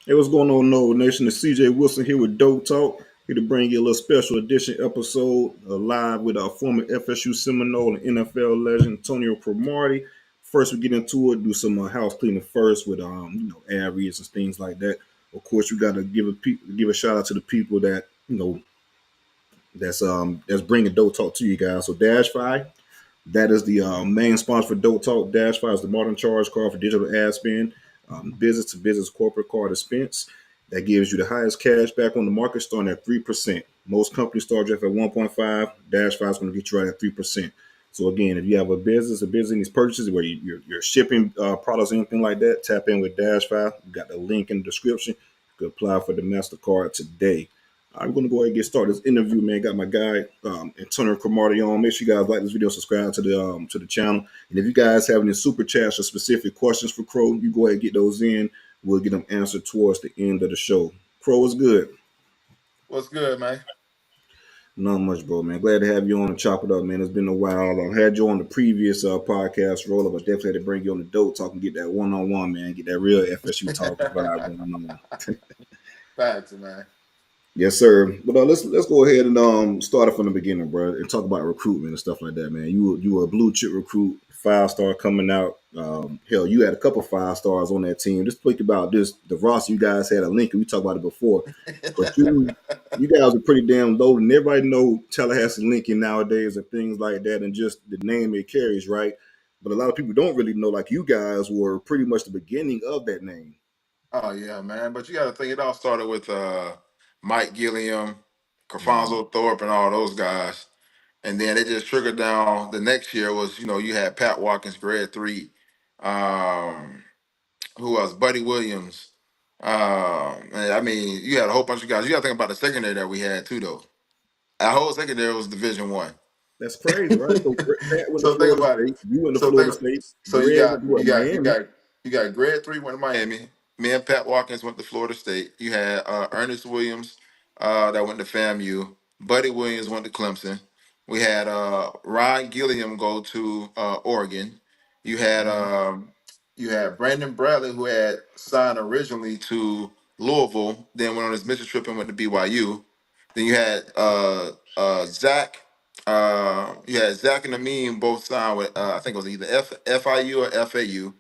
Hey, what's going on, Node Nation? It's CJ Wilson here with Dope Talk. Here to bring you a little special edition episode live with our former FSU Seminole and NFL legend Antonio Cromartie. First, we get into it, do some house cleaning first with ad reads and things like that. Of course, you got to give a shout out to the people that that's bringing Dope Talk to you guys. So DASH.FI, that is the main sponsor for Dope Talk. DASH.FI is the modern charge card for digital ad spend, business to business corporate card expense. That gives you the highest cash back on the market starting at 3%. Most companies start you off at 1.5. DASH.FI is going to get you right at 3%. So again, if you have a business needs purchases where you're shipping products or anything like that, tap in with DASH.FI. You got the link in the description. You can apply for the MasterCard today. I'm going to go ahead and get started this interview, man. Got my guy Antonio Cromartie on. Make sure you guys like this video, subscribe to the channel, and if you guys have any super chats or specific questions for Crow, you go ahead and get those in. We'll get them answered towards the end of the show. Crow is good. What's good, man? Not much, bro, man. Glad to have you on and chop it up, man. It's been a while. I had you on the previous podcast roll up, but definitely had to bring you on the dope talk and get that one on one, man. Get that real FSU talk vibe going on. Facts, man. Yes, sir. But let's go ahead and start it from the beginning, bro, and talk about recruitment and stuff like that, man. You were a blue chip recruit, 5-star coming out. Hell, you had a couple 5 stars on that team. Just think about this: the roster you guys had at Lincoln. We talked about it before, but you guys are pretty damn loaded. And everybody know Tallahassee Lincoln nowadays and things like that, and just the name it carries, right? But a lot of people don't really know. Like you guys were pretty much the beginning of that name. Oh yeah, man. But you got to think it all started with Mike Gilliam, Mhm. Carfonso Thorpe, and all those guys, and then it just trickled down. The next year was you had Pat Watkins, grade three, um, who else? Buddy Williams. And I mean, you had a whole bunch of guys. You got to think about the secondary that we had too, though. Our whole secondary was Division One. That's crazy, right? So Pat went to So think Florida about it. State. You went to So Florida think. State. So you Greg went got to you what, got you Miami? got you got grade three went to Miami. Me and Pat Watkins went to Florida State. You had Ernest Williams that went to FAMU. Buddy Williams went to Clemson. We had Ron Gilliam go to Oregon. You had Mhm. Brandon Bradley, who had signed originally to Louisville, then went on his mission trip and went to BYU. Then you had Zach and Amin both signed with I think it was either FIU or FAU.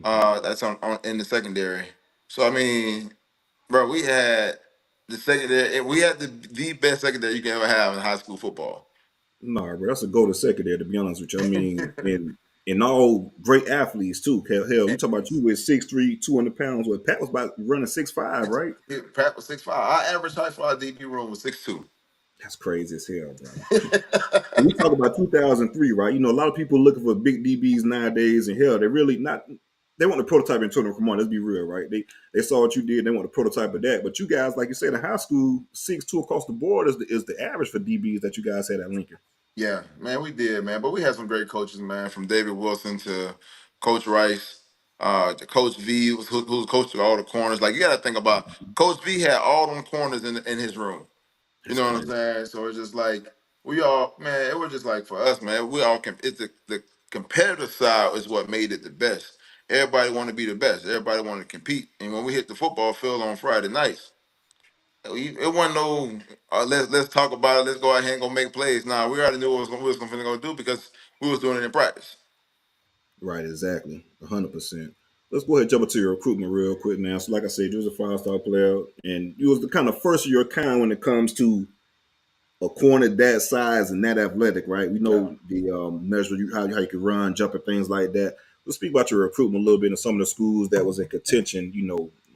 That's on in the secondary. So I mean, bro, we had the secondary. We had the best secondary you can ever have in high school football. Nah, bro, that's a go to secondary, to be honest with you. I mean, and all great athletes too. Hell, you talk about you with 6'3", 200 pounds. Well, Pat was about running 6'5", right? Pat was 6'5". Our average height for our DB room was 6'2". That's crazy as hell, bro. And we talk about 2003, right? You know, a lot of people looking for big DBs nowadays, and hell, they're really not. They want the prototype in Antonio. Come on, let's be real, right? They saw what you did. They want the prototype of that. But you guys, like you said, in high school, 6'2" across the board is the average for DBs that you guys had at Lincoln. Yeah, man, we did, man. But we had some great coaches, man, from David Wilson to Coach Rice, to Coach V, who's coached all the corners. Like you got to think about Coach V had all them corners in his room. You That's know what I'm crazy. saying? So it's just like we all, man. It was just like for us, man. We all can. It's the competitive side is what made it the best. Everybody wanted to be the best. Everybody wanted to compete. And when we hit the football field on Friday nights, it wasn't no let's talk about it. Let's go out here and go make plays. Nah, we already knew what we was gonna go do because we was doing it in practice. Right, exactly, 100%. Let's go ahead and jump into your recruitment real quick now. So, like I said, you was a 5-star player, and you was the kind of first of your kind when it comes to a corner that size and that athletic, right? We Yeah. know the measure how you can run, jump, and things like that. Let's speak about your recruitment a little bit in some of the schools that was in contention,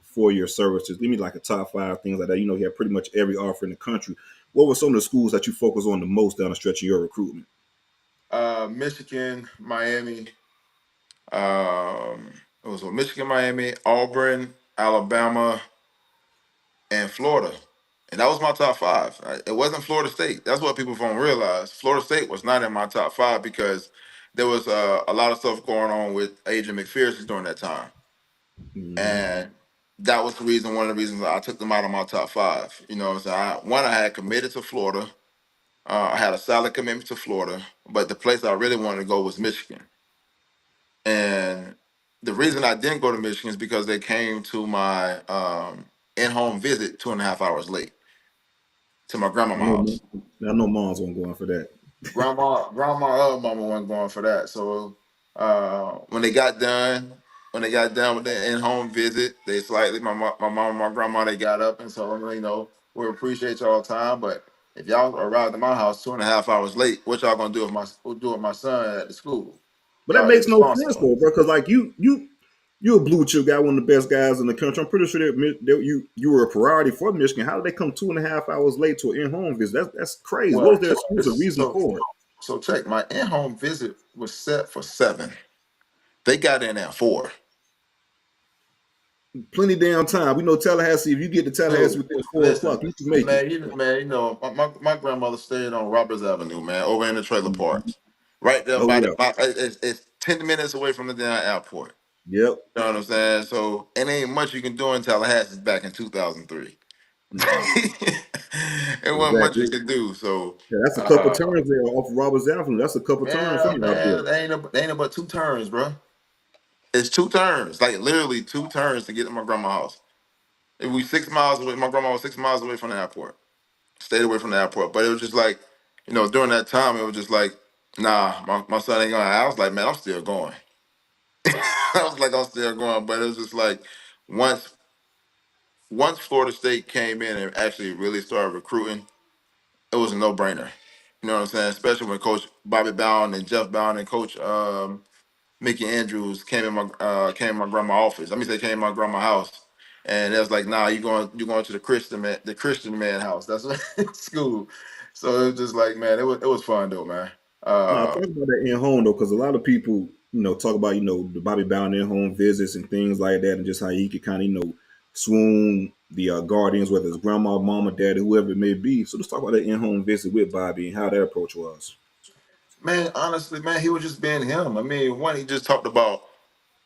for your services. Give me like a top 5 things like that. You know, you have pretty much every offer in the country. What were some of the schools that you focus on the most down the stretch of your recruitment? Michigan, Miami. It was Michigan, Miami, Auburn, Alabama, and Florida. And that was my top five. It wasn't Florida State. That's what people don't realize. Florida State was not in my top five because there was a lot of stuff going on with Adrian McPherson during that time. Hmm. And that was one of the reasons I took them out of my top five. You know what I'm saying? I had committed to Florida. I had a solid commitment to Florida, but the place I really wanted to go was Michigan. And The reason I didn't go to Michigan is because they came to my in-home visit 2.5 hours late to my I grandma's know, house. I know mom's won't go in for that. Grandma, mama wasn't going for that. So when they got done, with the in-home visit, they slightly my mom and my grandma they got up and told them, we appreciate y'all time, but if y'all arrived at my house 2.5 hours late, what y'all gonna do with my son at the school? But that Y'all makes no sense irresponsible. though, bro. Because like you're a blue chip guy, one of the best guys in the country. I'm pretty sure you were a priority for Michigan. How did they come 2.5 hours late to an in-home visit? That's crazy. What was Well, their excuse or reason so for it? so check. My in-home visit was set for 7. They got in at 4. Plenty damn time. We know Tallahassee. If you get to Tallahassee Dude, within 4 o'clock, listen, you can make it. my grandmother stayed on Roberts Avenue, man, over in the trailer park, right there Oh by yeah, it's 10 minutes away from the damn airport. yep. You know what I'm saying? So it ain't much you can do in Tallahassee back in 2003. Mm-mm. It wasn't much you Exactly. could do. So, Yeah, that's a couple uh, turns there off of Roberts Avenue. That's a couple turns from you out there. they ain't but 2 turns, bro. It's 2 turns, like literally 2 turns to get to my grandma's house. If we 6 miles away, my grandma was 6 miles away from the airport. Stayed away from the airport. But it was just like, during that time, it was just like, nah, my son ain't going. I was like, man, I'm still going. I was like, I'm still going. But it was just like, once once Florida State came in and actually really started recruiting, it was a no brainer. You know what I'm saying? Especially when Coach Bobby Bowden and Jeff Bowden and Coach Mickey Andrews came in my grandma's office. Let me say came in my grandma's house. And it was like, nah, you going to the Christian man house. That's what school. So it was just like, man, it was fun though, man. Now, Uh talk about that in home though, because a lot of people, talk about the Bobby Bowden in home visits and things like that, and just how he could kind of swoon the guardians, whether it's grandma, mama, daddy, whoever it may be. So let's talk about that in home visit with Bobby and how that approach was. Man, honestly, man, he was just being him. I mean, one, he just talked about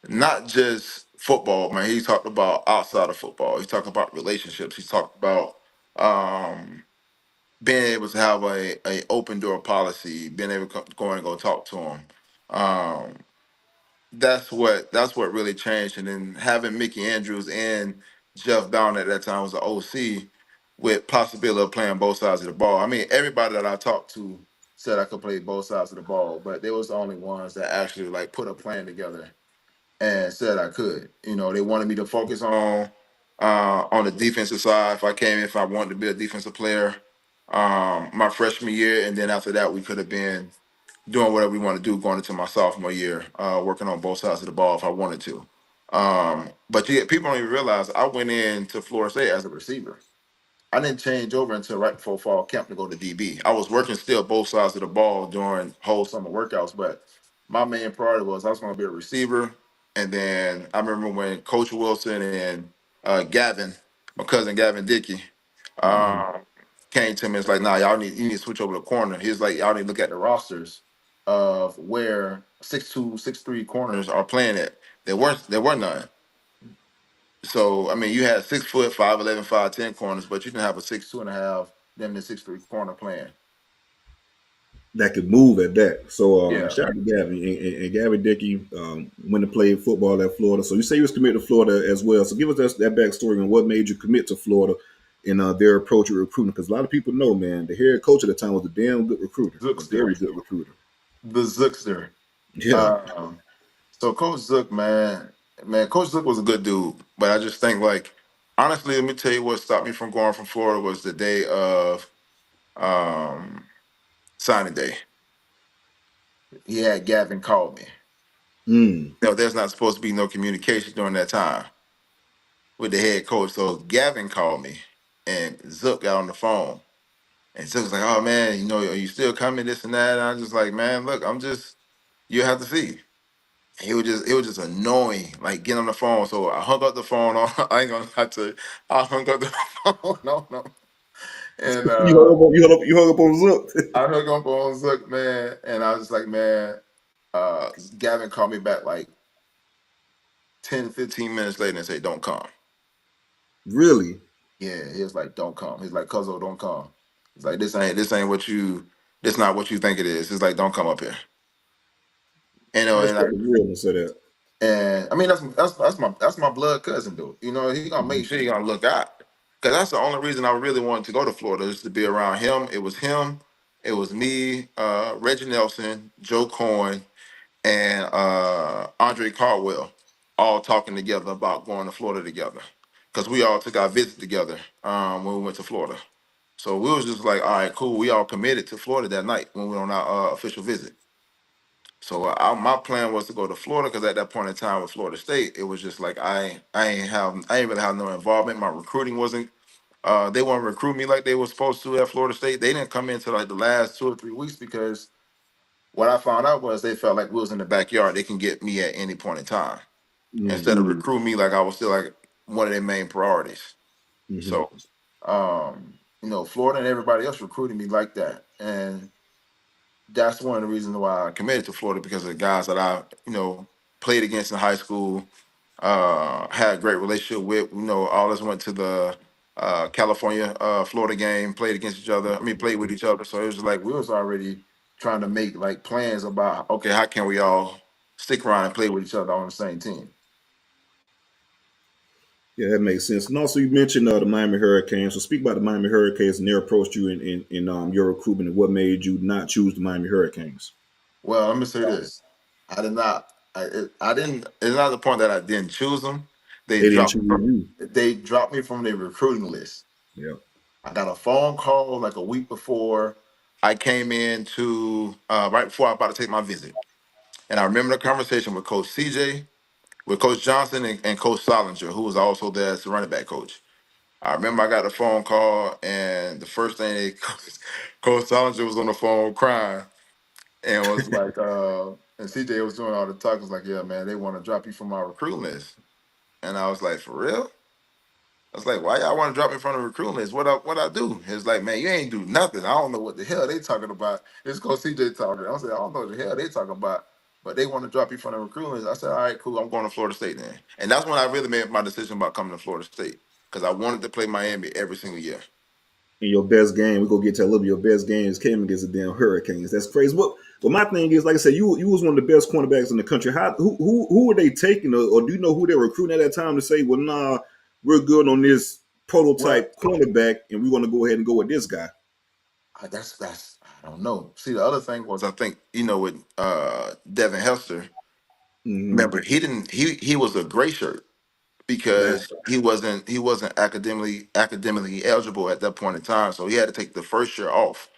not just football, man. He talked about outside of football. He talked about relationships. He talked about um being able to have a open door policy, being able to go in and go talk to him. Um, that's what really changed. And then having Mickey Andrews and Jeff Bowden at that time was the OC with possibility of playing both sides of the ball. I mean, everybody that I talked to said I could play both sides of the ball, but they was the only ones that actually like put a plan together and said I could. They wanted me to focus on the defensive side. If I wanted to be a defensive player, my freshman year, and then after that, we could have been doing whatever we want to do going into my sophomore year, working on both sides of the ball if I wanted to. But yeah, people don't even realize I went into Florida State as a receiver. I didn't change over until right before fall camp to go to DB. I was working still both sides of the ball during whole summer workouts, but my main priority was I was going to be a receiver. And then I remember when Coach Wilson and Gavin, my cousin Gavin Dickey, Hmm. um, came to me. It's like, nah, you need to switch over to corner. He's like, y'all need to look at the rosters of where 6'2", 6'3" corners are playing at. There were none. So I mean, you had 6 foot, 5'11", 5'10" corners, but you didn't have a 6'2" and a half, then the 6'3" corner playing. That could move at that. So Yeah, shout out to Gavin and Gavin Dickey went to play football at Florida. So you say you was committed to Florida as well. So give us that backstory on what made you commit to Florida and their approach with recruiting. Because a lot of people know, man, the head coach at the time was a damn good recruiter, a Zookster, very good recruiter. the Zookster. Yeah, Um, so Coach Zook, man, Coach Zook was a good dude, but I just think like honestly, let me tell you what stopped me from going from Florida was the day of um, signing day. He had Gavin call me. mm, There's not supposed to be no communication during that time with the head coach. So Gavin called me, and Zook got on the phone. And Zook was like, "Oh man, are you still coming? This and that." And I was just like, "Man, look, you have to see." It was just annoying, like getting on the phone. So I hung up the phone on. I ain't gonna lie to you. I hung up the phone. No. And you hung up on Zook. I hung up on Zook, man. And I was just like, man, Gavin called me back like 10, 15 minutes later and said, "Don't come." Really? Yeah, he was like, "Don't come." He's like, "Cuzzo, don't come." He's like, this ain't this not what you think it is. It's like, don't come up here. I And respect I the realness of that. And I mean that's my blood cousin, dude. You know, he gonna make Mhm. sure he gonna look out. Cause that's the only reason I really wanted to go to Florida is to be around him. It was him, it was me, Reggie Nelson, Joe Coyne, and Andre Caldwell, all talking together about going to Florida together. Cause we all took our visit together when we went to Florida. So we was just like, all right, cool. We all committed to Florida that night when we were on our official visit. So my plan was to go to Florida because at that point in time with Florida State, it was just like I ain't really have no involvement. My recruiting wasn't they weren't recruit me like they were supposed to at Florida State. They didn't come into like the last 2 or 3 weeks because what I found out was they felt like we was in the backyard. They can get me at any point in time instead of recruit me like I was still like one of their main priorities. Mhm. So Florida and everybody else recruited me like that, and that's one of the reasons why I committed to Florida because of the guys that I, played against in high school, had a great relationship with. All of us went to the California Florida game, played against each other. I mean, played with each other. So it was like we was already trying to make like plans about okay, how can we all stick around and play with each other on the same team. Yeah, that makes sense. And also, you mentioned the Miami Hurricanes. So, speak about the Miami Hurricanes and they approached you in your recruitment and what made you not choose the Miami Hurricanes. Well, let me say this: I did not. I didn't. It's not the point that I didn't choose them. They They didn't dropped. choose you. They dropped me from their recruiting list. Yeah. I got a phone call like a week before I came in to right before I was about to take my visit. And I remember the conversation with Coach CJ, with Coach Johnson, and Coach Solinger, who was also there as the running back coach. I remember I got the phone call, and the first thing Coach Solinger was on the phone crying and was like, and CJ was doing all the talk. Was like, yeah, man, they want to drop you from our recruiting list. And I was like, for real? I was like, why y'all want to drop me from the recruiting list? What I do? It's like, man, you ain't do nothing. I don't know what the hell they talking about. It's Coach CJ talking. I said, I don't know what the hell they talking about. But they want to drop you from the recruiting list. I said, all right, cool. I'm going to Florida State then. And that's when I really made my decision about coming to Florida State. Because I wanted to play Miami every single year. And your best game, we go get to a little bit. Your best games came against the damn Hurricanes. That's crazy. Well, my thing is, like I said, you was one of the best cornerbacks in the country. Who were they taking, or do you know who they were recruiting at that time to say, well, nah, we're good on this Well, prototype cornerback, and we want to go ahead and go with this guy. that's I don't know. See, the other thing was I think, with Devin Hester, Mm-hmm. remember he was a gray shirt That. because he wasn't academically eligible at that point in time, so he had to take the first year off.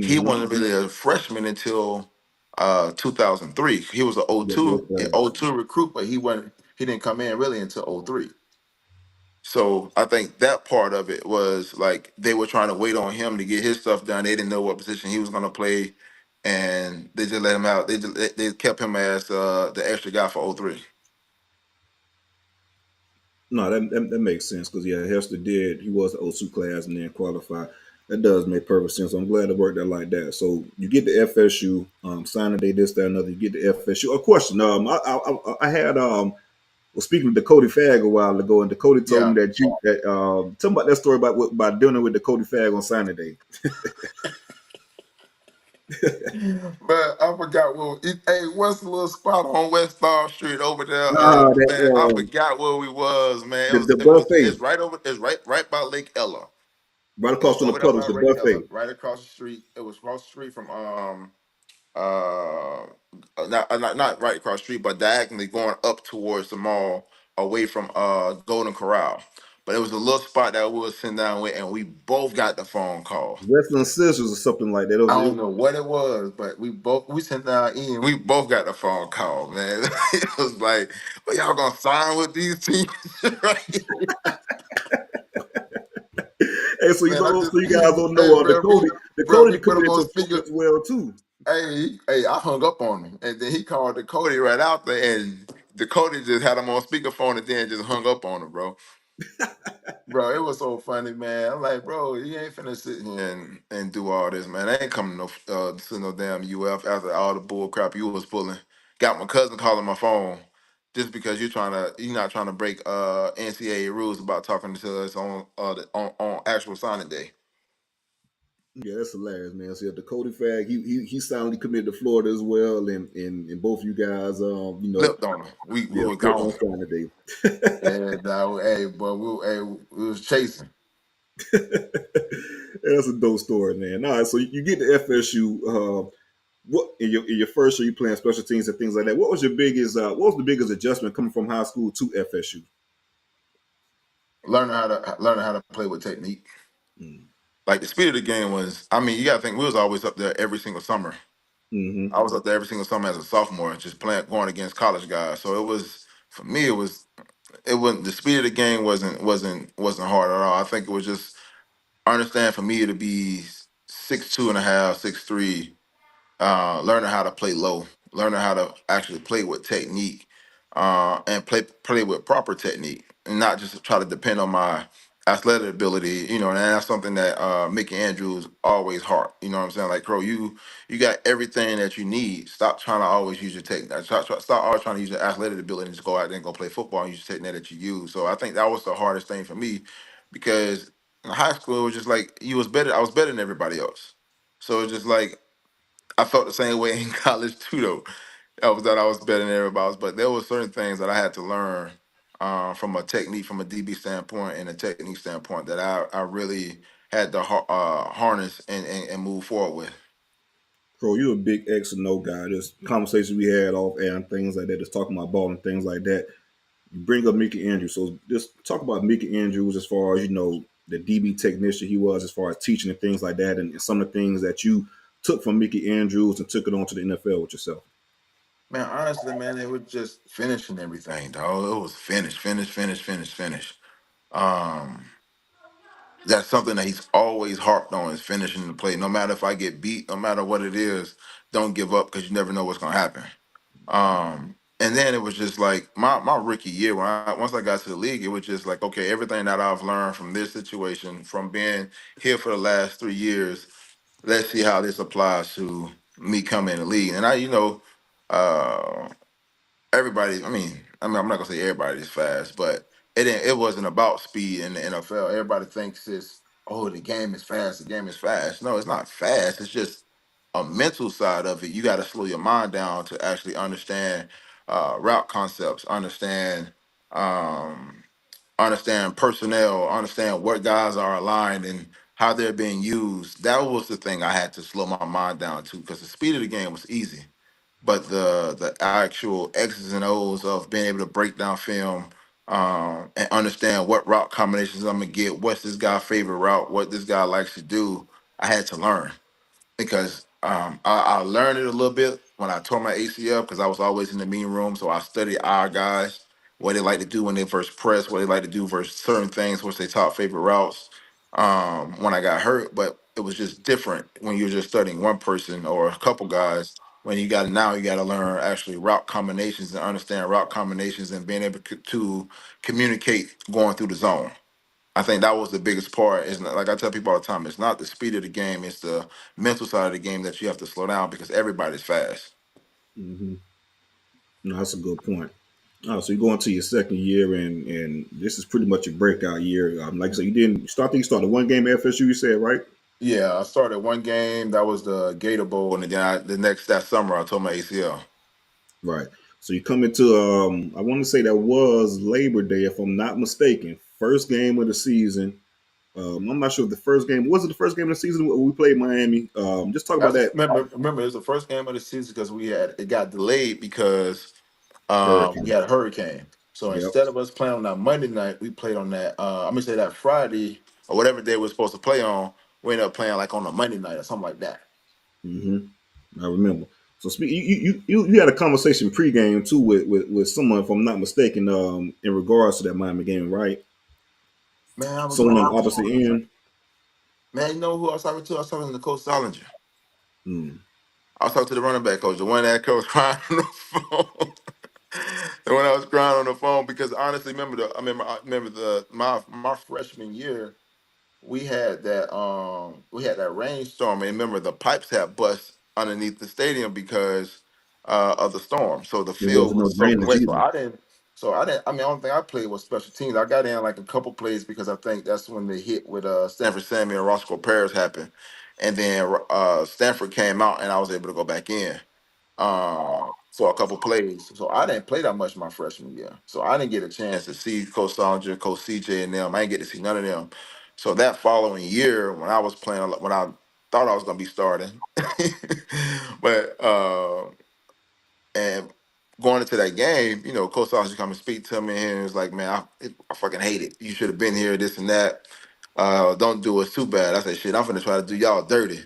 He Mm-hmm. wasn't really a freshman until 2003. He was an Yeah, 02 yeah, an 02 recruit, but he didn't come in really until 03. So I think that part of it was like they were trying to wait on him to get his stuff done. They didn't know what position he was going to play, and they just let him out. They kept him as the extra guy for 03. No, that makes sense because yeah, Hester did. He was the O2 class and then qualified. That does make perfect sense. I'm glad it worked out like that. So you get the FSU signing day, this, that, another. You get the FSU. A question. I had was speaking to Dakota Fag a while ago, and Dakota told me Yeah, that tell me about that story about dealing with Dakota Fag on signing day. but I forgot hey, what's the little spot on West Star Street over there? That Man, I forgot where we was. Man, the it's buffet right over. It's right by Lake Ella. right It's across from the over there puddles, by the Lake Ella, buffet. right across the street. It was across the street from uh not right across the street, but diagonally going up towards the mall, away from Golden Corral. But it was a little spot that we were sitting down with, and we both got the phone call. Westland Scissors or something like that. I don't know what it was, but we sent down in. We both got the phone call, man. It was like, well, y'all gonna sign with these teams, right? Hey, so Man, I just, so you guys don't hey, know bro, Dakota we put him committed on to Florida speaker. as well too. Hey, I hung up on him, and then he called Dakota right out there, and Dakota just had him on speakerphone, and then just hung up on him, bro. Bro, it was so funny, man. I'm like, bro, you ain't finna sit here and do all this, man. I ain't coming to no damn UF after all the bull crap you was pulling. Got my cousin calling my phone just because you're not trying to break NCAA rules about talking to us on actual signing day. Yeah, that's hilarious, man. So yeah, the Cody Fag, he silently committed to Florida as well, and both you guys, Flipped on him. We yeah, were flipped gone. on sign today. Yeah, nah, hey, but we was chasing. That's a dope story, man. All right, so you get to FSU. What in your first year you playing special teams and things like that? What was the biggest adjustment coming from high school to FSU? Learning how to play with technique. Like the speed of the game was, I mean, you gotta think we was always up there every single summer. Mm-hmm. I was up there every single summer as a sophomore, just playing going against college guys. So it was for me, it wasn't the speed of the game wasn't hard at all. I think it was just understand for me to be 6'2" and a half, 6'3", learning how to play low, learning how to actually play with technique, and play with proper technique, and not just try to depend on my athletic ability. You know, and that's something that Mickey Andrews always heart. You know what I'm saying? Like, Crow, you got everything that you need. Stop trying to always use your technique. Stop always trying to use your athletic ability and just go out there and go play football and use your technique that you use. So I think that was the hardest thing for me because in high school it was just like you was better. I was better than everybody else. So it's just like I felt the same way in college too, though. I was better than everybody else, but there were certain things that I had to learn from a technique, from a DB standpoint, and a technique standpoint that I really had to harness and move forward with. Bro, you're a big X and O guy. This conversation we had off air and things like that, just talking about ball and things like that. You bring up Mickey Andrews. So just talk about Mickey Andrews as far as, the DB technician he was as far as teaching and things like that, and some of the things that you took from Mickey Andrews and took it on to the NFL with yourself. Man, honestly, man, it was just finishing everything, dog. It was finish, finish, finish, finish, finish. Um, that's something that he's always harped on is finishing the play. No matter if I get beat, no matter what it is, don't give up because you never know what's gonna happen. And then it was just like my rookie year when once I got to the league, it was just like, okay, everything that I've learned from this situation, from being here for the last 3 years, let's see how this applies to me coming in the league. And uh, I'm not gonna say everybody's fast, but it wasn't about speed in the NFL. Everybody thinks it's, oh, the game is fast, the game is fast. No, it's not fast. It's just a mental side of it. You got to slow your mind down to actually understand route concepts, um, understand personnel, understand what guys are aligned and how they're being used. That was the thing I had to slow my mind down to because the speed of the game was easy, but the actual X's and O's of being able to break down film, and understand what route combinations I'm gonna get, what's this guy's favorite route, what this guy likes to do, I had to learn because I learned it a little bit when I tore my ACL because I was always in the meeting room. So I studied our guys, what they like to do when they first press, what they like to do versus certain things, what's their top favorite routes. When I got hurt, but it was just different when you're just studying one person or a couple guys. When you got to learn actually route combinations and understand route combinations and being able to communicate going through the zone. I think that was the biggest part. Is like I tell people all the time, it's not the speed of the game, it's the mental side of the game that you have to slow down because everybody's fast. Mm-hmm. No, that's a good point. Oh, so you go into your second year, and this is pretty much your breakout year. Like I said, you didn't start. I think you started one game at FSU. You said right, Yeah, I started one game. That was the Gator Bowl, and then the next that summer I tore my ACL. right. So you come into I want to say that was Labor Day, if I'm not mistaken. First game of the season. I'm not sure if the first game was it the first game of the season when we played Miami. Just talk about That's that remember it was the first game of the season because it got delayed because we hurricane. had a hurricane. So Yep. instead of us playing on that Monday night, we played on that I'm gonna say that Friday or whatever day we are supposed to play on. We ended up playing like on a Monday night or something like that. Hmm. I remember. So you had a conversation pregame too with someone, if I'm not mistaken, in regards to that Miami game, right? Man, I was Someone on the on. opposite end. Man, you know who I was talking to? I was talking to Coach Solinger. Mm. I was talking to the running back coach, the one that coach crying on the phone. The one I was crying on the phone because honestly, I remember my freshman year, we had that rainstorm, and remember the pipes had bust underneath the stadium because of the storm. So the There field wasn't no was soaking drainage wet. either. I mean, the only thing I played was special teams. I got in like a couple plays because I think that's when the hit with Stanford Samuel and Roscoe Paris happened. and then Stanford came out, and I was able to go back in for a couple plays. So I didn't play that much my freshman year. So I didn't get a chance to see Coach Salinger, Coach CJ, and them. I didn't get to see none of them. So that following year, when I was playing, when I thought I was gonna be starting, but and going into that game, you know, Coach Salinger come and speak to me, and he was like, "Man, I fucking hate it. You should have been here, this and that. Don't do us too bad." I said, "Shit, I'm finna try to do y'all dirty."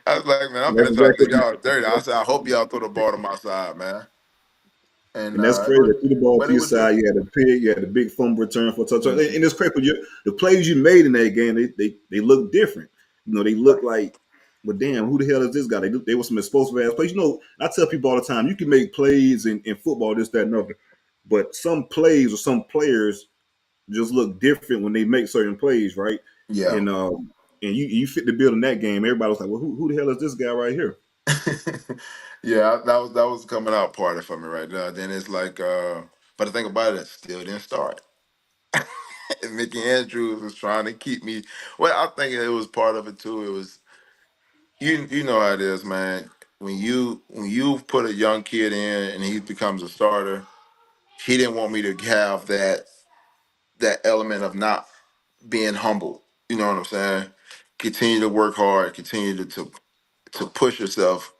I was like, man, I'm And that's finna try to exactly do y'all dirty. I said, I hope y'all throw the ball to my side, man. And And that's it crazy. was, Through the ball but to it your was just, side, you had a pick, you had a big fumble return for a touchdown. And mhm. it's crazy. The plays you made in that game, they look different. You know, they look like, well, damn, who the hell is this guy? They were some explosive ass plays. You know, I tell people all the time, you can make plays in football, this, that, and other. But some plays or some players just look different when they make certain plays, right? Yeah. And you fit the bill in that game. Everybody was like, well, who the hell is this guy right here? Yeah, that was coming out party for me right there. Then it's like, but the thing about it, it still didn't start. Mickey Andrews was trying to keep me. Well, I think it was part of it too. It was you know how it is, man. When you put a young kid in and he becomes a starter, he didn't want me to have that element of not being humble. You know what I'm saying? Continue to work hard, continue to push yourself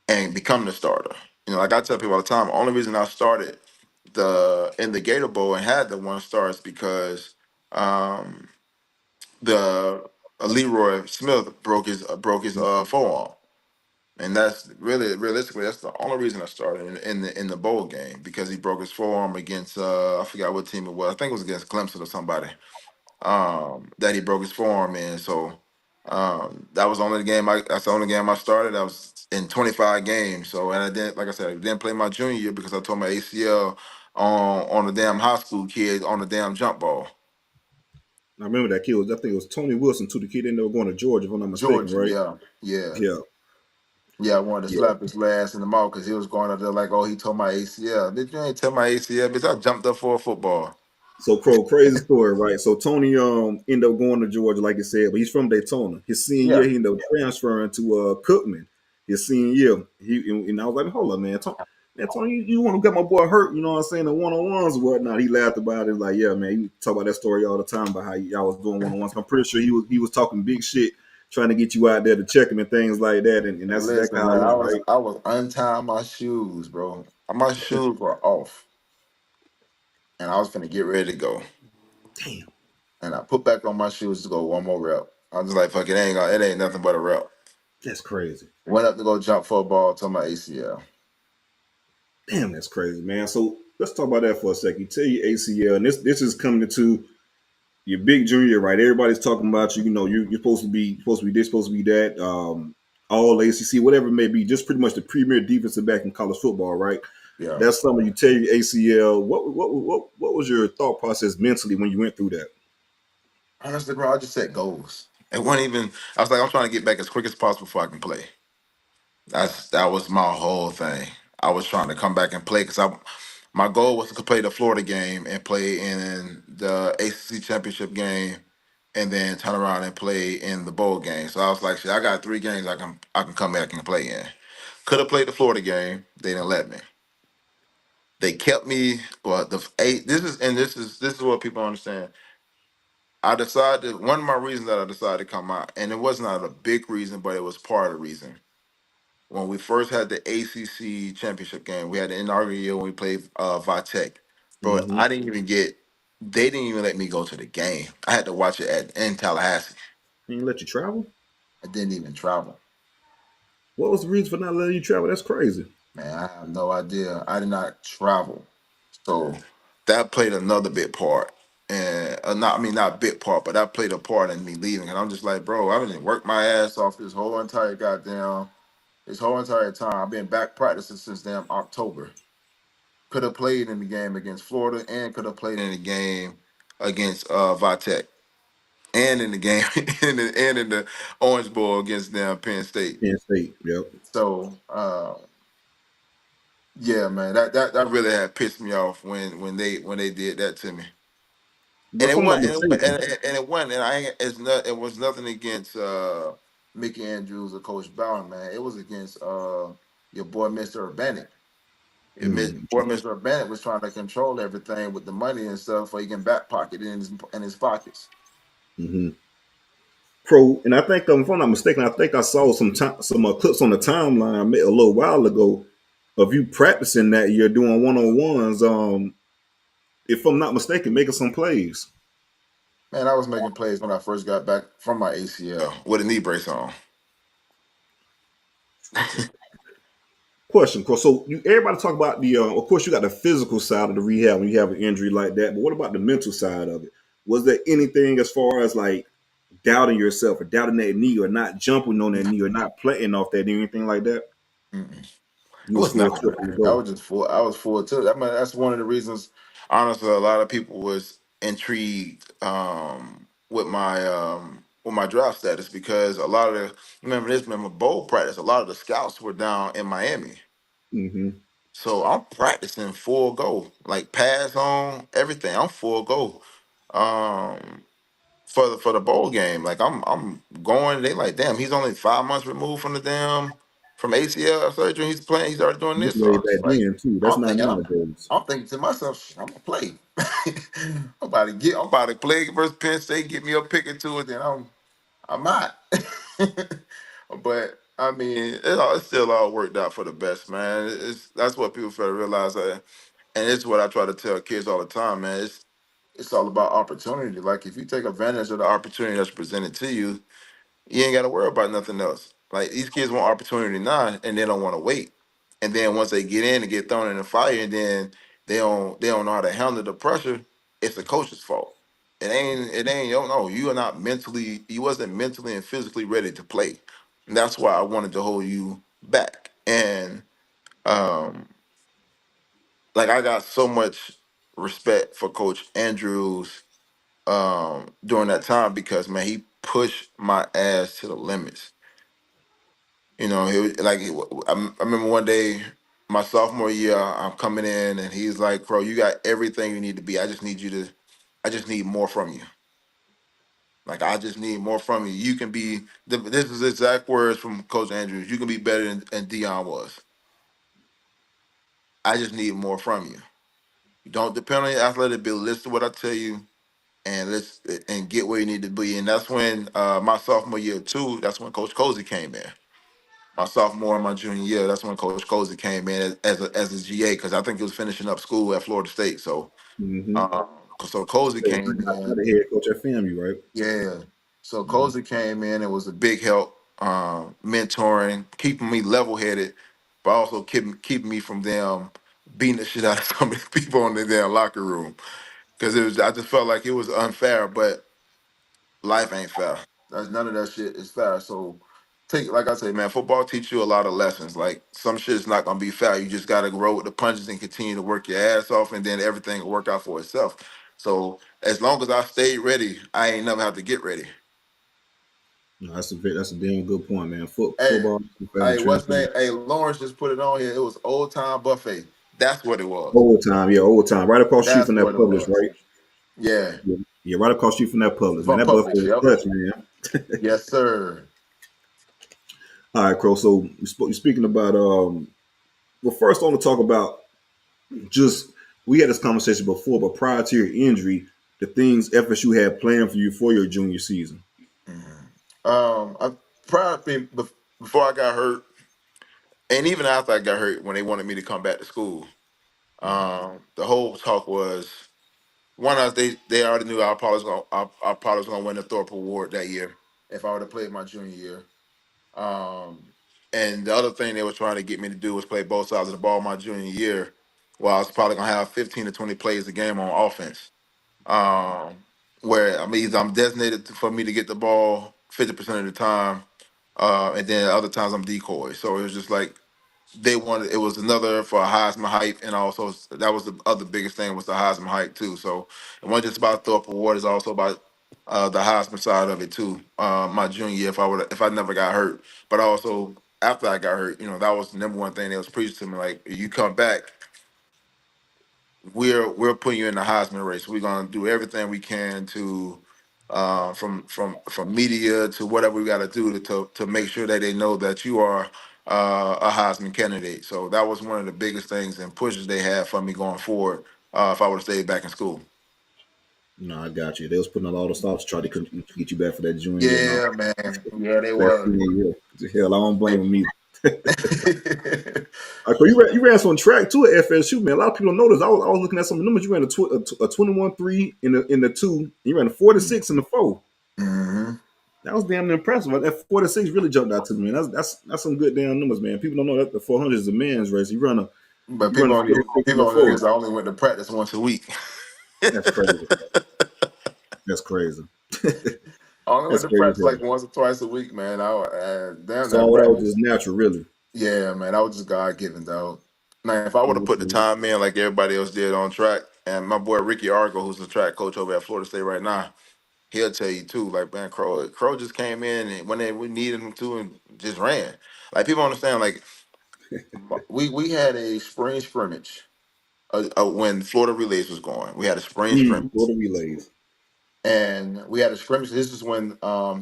and become the starter. You know, like I tell people all the time, the only reason I started the Gator Bowl and had the one star is because um, the Leroy Smith broke his forearm. And that's really realistically that's the only reason I started in the bowl game because he broke his forearm against I forgot what team it was. I think it was against Clemson or somebody that he broke his forearm in. So that was only the game. That's the only game I started. I was in 25 games. So and I didn't, like I said, I didn't play my junior year because I tore my ACL on the damn high school kid on the damn jump ball. I remember that kid was, I think it was Tony Wilson too. The kid ended up going to Georgia, if I'm not mistaken, Georgia, right? yeah, yeah, Yeah, yeah. I wanted to yeah. slap his ass in the mouth because he was going up there like, "Oh, he tore my ACL." Did you ain't tear my ACL, bitch? I jumped up for a football. So Crow, crazy story, right? So Tony ended up going to Georgia, like I said, but he's from Daytona. His senior year, Yeah, he ended up transferring to Cookman. His senior year, and I was like, hold up, man, Tony, you want to get my boy hurt? You know what I'm saying? The one on ones or whatnot. He laughed about it, like, yeah, man. You talk about that story all the time about how y'all was doing one on ones. I'm pretty sure he was talking big shit, trying to get you out there to check him and things like that, and and that's exactly listen, how it man, I went, was right? I was untying my shoes, bro. My shoes were off, and I was finna get ready to go. Damn, And I put back on my shoes to go one more rep. I was just like, fuck it, it ain't nothing but a rep. that's crazy. Went up to go jump for a ball to my ACL. Damn, that's crazy, man. So let's talk about that for a second. You tell your ACL, and this is coming into your big junior, right? Everybody's talking about you. You know, you're supposed to be this, supposed to be that. All ACC, whatever it may be, just pretty much the premier defensive back in college football, right? Yeah. That's something you tell your ACL. What was your thought process mentally when you went through that? Honestly, bro, I just set goals. It wasn't even I was like, I'm trying to get back as quick as possible before I can play. That was my whole thing. I was trying to come back and play because I my goal was to play the Florida game and play in the ACC championship game and then turn around and play in the bowl game. So I was like, shit, I got 3 games I can come back and play in. Could have played the Florida game. They didn't let me. They kept me. Well, the eight. This is what people don't understand. I decided one of my reasons that I decided to come out, and it was not a big reason, but it was part of the reason. When we first had the ACC championship game, we had the inaugural year when we played Vitek. Bro, Mm-hmm. I didn't even get. They didn't even let me go to the game. I had to watch it in Tallahassee. He didn't let you travel. I didn't even travel. What was the reason for not letting you travel? That's crazy. Man, I have no idea. I did not travel. So that played another big part. And not I mean not big part, but that played a part in me leaving. And I'm just like, bro, I've been worked my ass off this whole entire time. I've been back practicing since damn October. Could have played in the game against Florida and could have played in the game against Vitek. And in the game and in the Orange Bowl against damn Penn State. Penn State. Yep. So yeah, man, that really had pissed me off when they did that to me. But if I'm not mistaken, And it went, and I ain't, it's not, it was nothing against Mickey Andrews or Coach Brown, man. It was against your boy Mr. Urbanik. mm, Boy Mr. Urbanik was trying to control everything with the money and stuff, so he can back pocket it in his pockets. mm-hmm. Pro, and I think if I'm not mistaken, I think I saw some clips on the timeline a little while ago of you practicing that you're doing one on ones. If I'm not mistaken, making some plays. Man, I was making plays when I first got back from my ACL with a knee brace on. Question, course. So you everybody talk about the of course you got the physical side of the rehab when you have an injury like that, but what about the mental side of it? Was there anything as far as like doubting yourself or doubting that knee or not jumping on that knee or not playing off that knee, anything like that? Mm-mm. You It was was full not, trip to man. I go. was just full. I was full too. I mean, that's one of the reasons. Honestly, a lot of people was intrigued with my draft status because a lot of the remember bowl practice. A lot of the scouts were down in Miami, Mm-hmm. so I'm practicing full go, like pass on everything. I'm full go. Um, for the bowl game. Like I'm going. They like, damn, he's only 5 months removed from the damn from ACL surgery. He's playing. He's already doing This this. So way I'm back just like, then too. That's I'm not thinking, nowadays. I'm thinking to myself, "Shit, I'm gonna play. I'm about to play versus Penn State. Get me a pick or two, and then I'm out. But I mean, it's still all worked out for the best, man. That's what people fail to realize, and it's what I try to tell kids all the time, man. It's all about opportunity. Like if you take advantage of the opportunity that's presented to you, you ain't got to worry about nothing else. Like these kids want opportunity now, and they don't want to wait. And then once they get in and get thrown in the fire, and then they don't know how to handle the pressure. It's the coach's fault. You don't know. You are not mentally. You wasn't mentally and physically ready to play. And that's why I wanted to hold you back. And um, like I got so much respect for Coach Andrews during that time because man, he pushed my ass to the limits. You know, he was like I remember one day my sophomore year, I'm coming in and he's like, "Bro, you got everything you need to be. I just need more from you. Like I just need more from you. You can be. This is exact words from Coach Andrews. You can be better than Dion was. I just need more from you. Don't depend on your athletic ability. Listen to what I tell you, and let's and get where you need to be. And that's when my sophomore year too. That's when Coach Cozy came in. My sophomore and my junior year. That's when Coach Cozy came in as a GA because I think he was finishing up school at Florida State. So Mm-hmm. uh, so Cozy So came not in. the head coach at FAMU, right? Yeah. So Mm-hmm. Cozy came in. It was a big help, mentoring, keeping me level headed, but also keeping me from them beating the shit out of some of the people in the damn locker room because it was. I just felt like it was unfair, but life ain't fair. That's none of that shit is fair. So take like I say, man, football teach you a lot of lessons. Like some shit is not gonna be fair. You just gotta grow with the punches and continue to work your ass off, and then everything will work out for itself. So as long as I stayed ready, I ain't never have to get ready. No, that's a damn good point, man. Hey, Football forever hey, what's transformed. name? Hey, Lawrence just put it on here. It was old time buffet. That's what it was. Old time, yeah, old time. Right across the street That's from that what it Publix, was. right? Yeah. Yeah, yeah, right across the street from that Publix, man. From That buffet Publix. was Yep. clutch, man. Yes, sir. All right, Crow. So you're speaking about well, first I want to talk about just we had this conversation before, but prior to your injury, the things FSU had planned for you for your junior season. Mhm. I probably before I got hurt, and even after I got hurt, when they wanted me to come back to school, the whole talk was one of they already knew I probably was gonna win the Thorpe Award that year if I would have played my junior year. Um, and the other thing they were trying to get me to do was play both sides of the ball my junior year, while I was probably gonna have 15 to 20 plays a game on offense. Um, where I mean either I'm designated for me to get the ball 50% of the time, and then other times I'm decoy. So it was just like they wanted it was another for a Heisman hype, and also that was the other biggest thing was the Heisman hype too. So it wasn't just about Thorpe Award; it's also about the Heisman side of it too. My junior year, if I never got hurt, but also after I got hurt, you know that was the number one thing that was preached to me. Like you come back, we're putting you in the Heisman race. We're gonna do everything we can to from media to whatever we got to do to make sure that they know that you are a Heisman candidate. So that was one of the biggest things and pushes they had for me going forward. If I would have stayed back in school. No, I got you. They was putting a lot of stops to try to get you back for that junior year and all Yeah, man. Yeah, they that were. senior year. Hell, I don't blame them either. So you ran some track too at FSU, man. A lot of people don't know this. I was looking at some numbers. You ran a 21-3 in the two. You ran a 46 in the four. Hmm. That was damn impressive. That 46 really jumped out to me, man. That's some good damn numbers, man. People don't know that the 400 is a man's race. But You run a 46 in the people only four. because I only went to practice once a week. That's crazy. That's crazy. I only went That's to crazy. practice like once or twice a week, man. Damn So that all that was practice. just natural, really. Yeah, man, that was just God given, though. Now, if I would have put the Mhm. time in like everybody else did on track, and my boy Ricky Argo, who's the track coach over at Florida State right now, he'll tell you too. Like, man, Crow just came in and when we needed him to, and just ran. Like, people understand. Like, we had a spring scrimmage when Florida Relays was going. We had a spring For scrimmage. the relays. And we had a scrimmage. This is when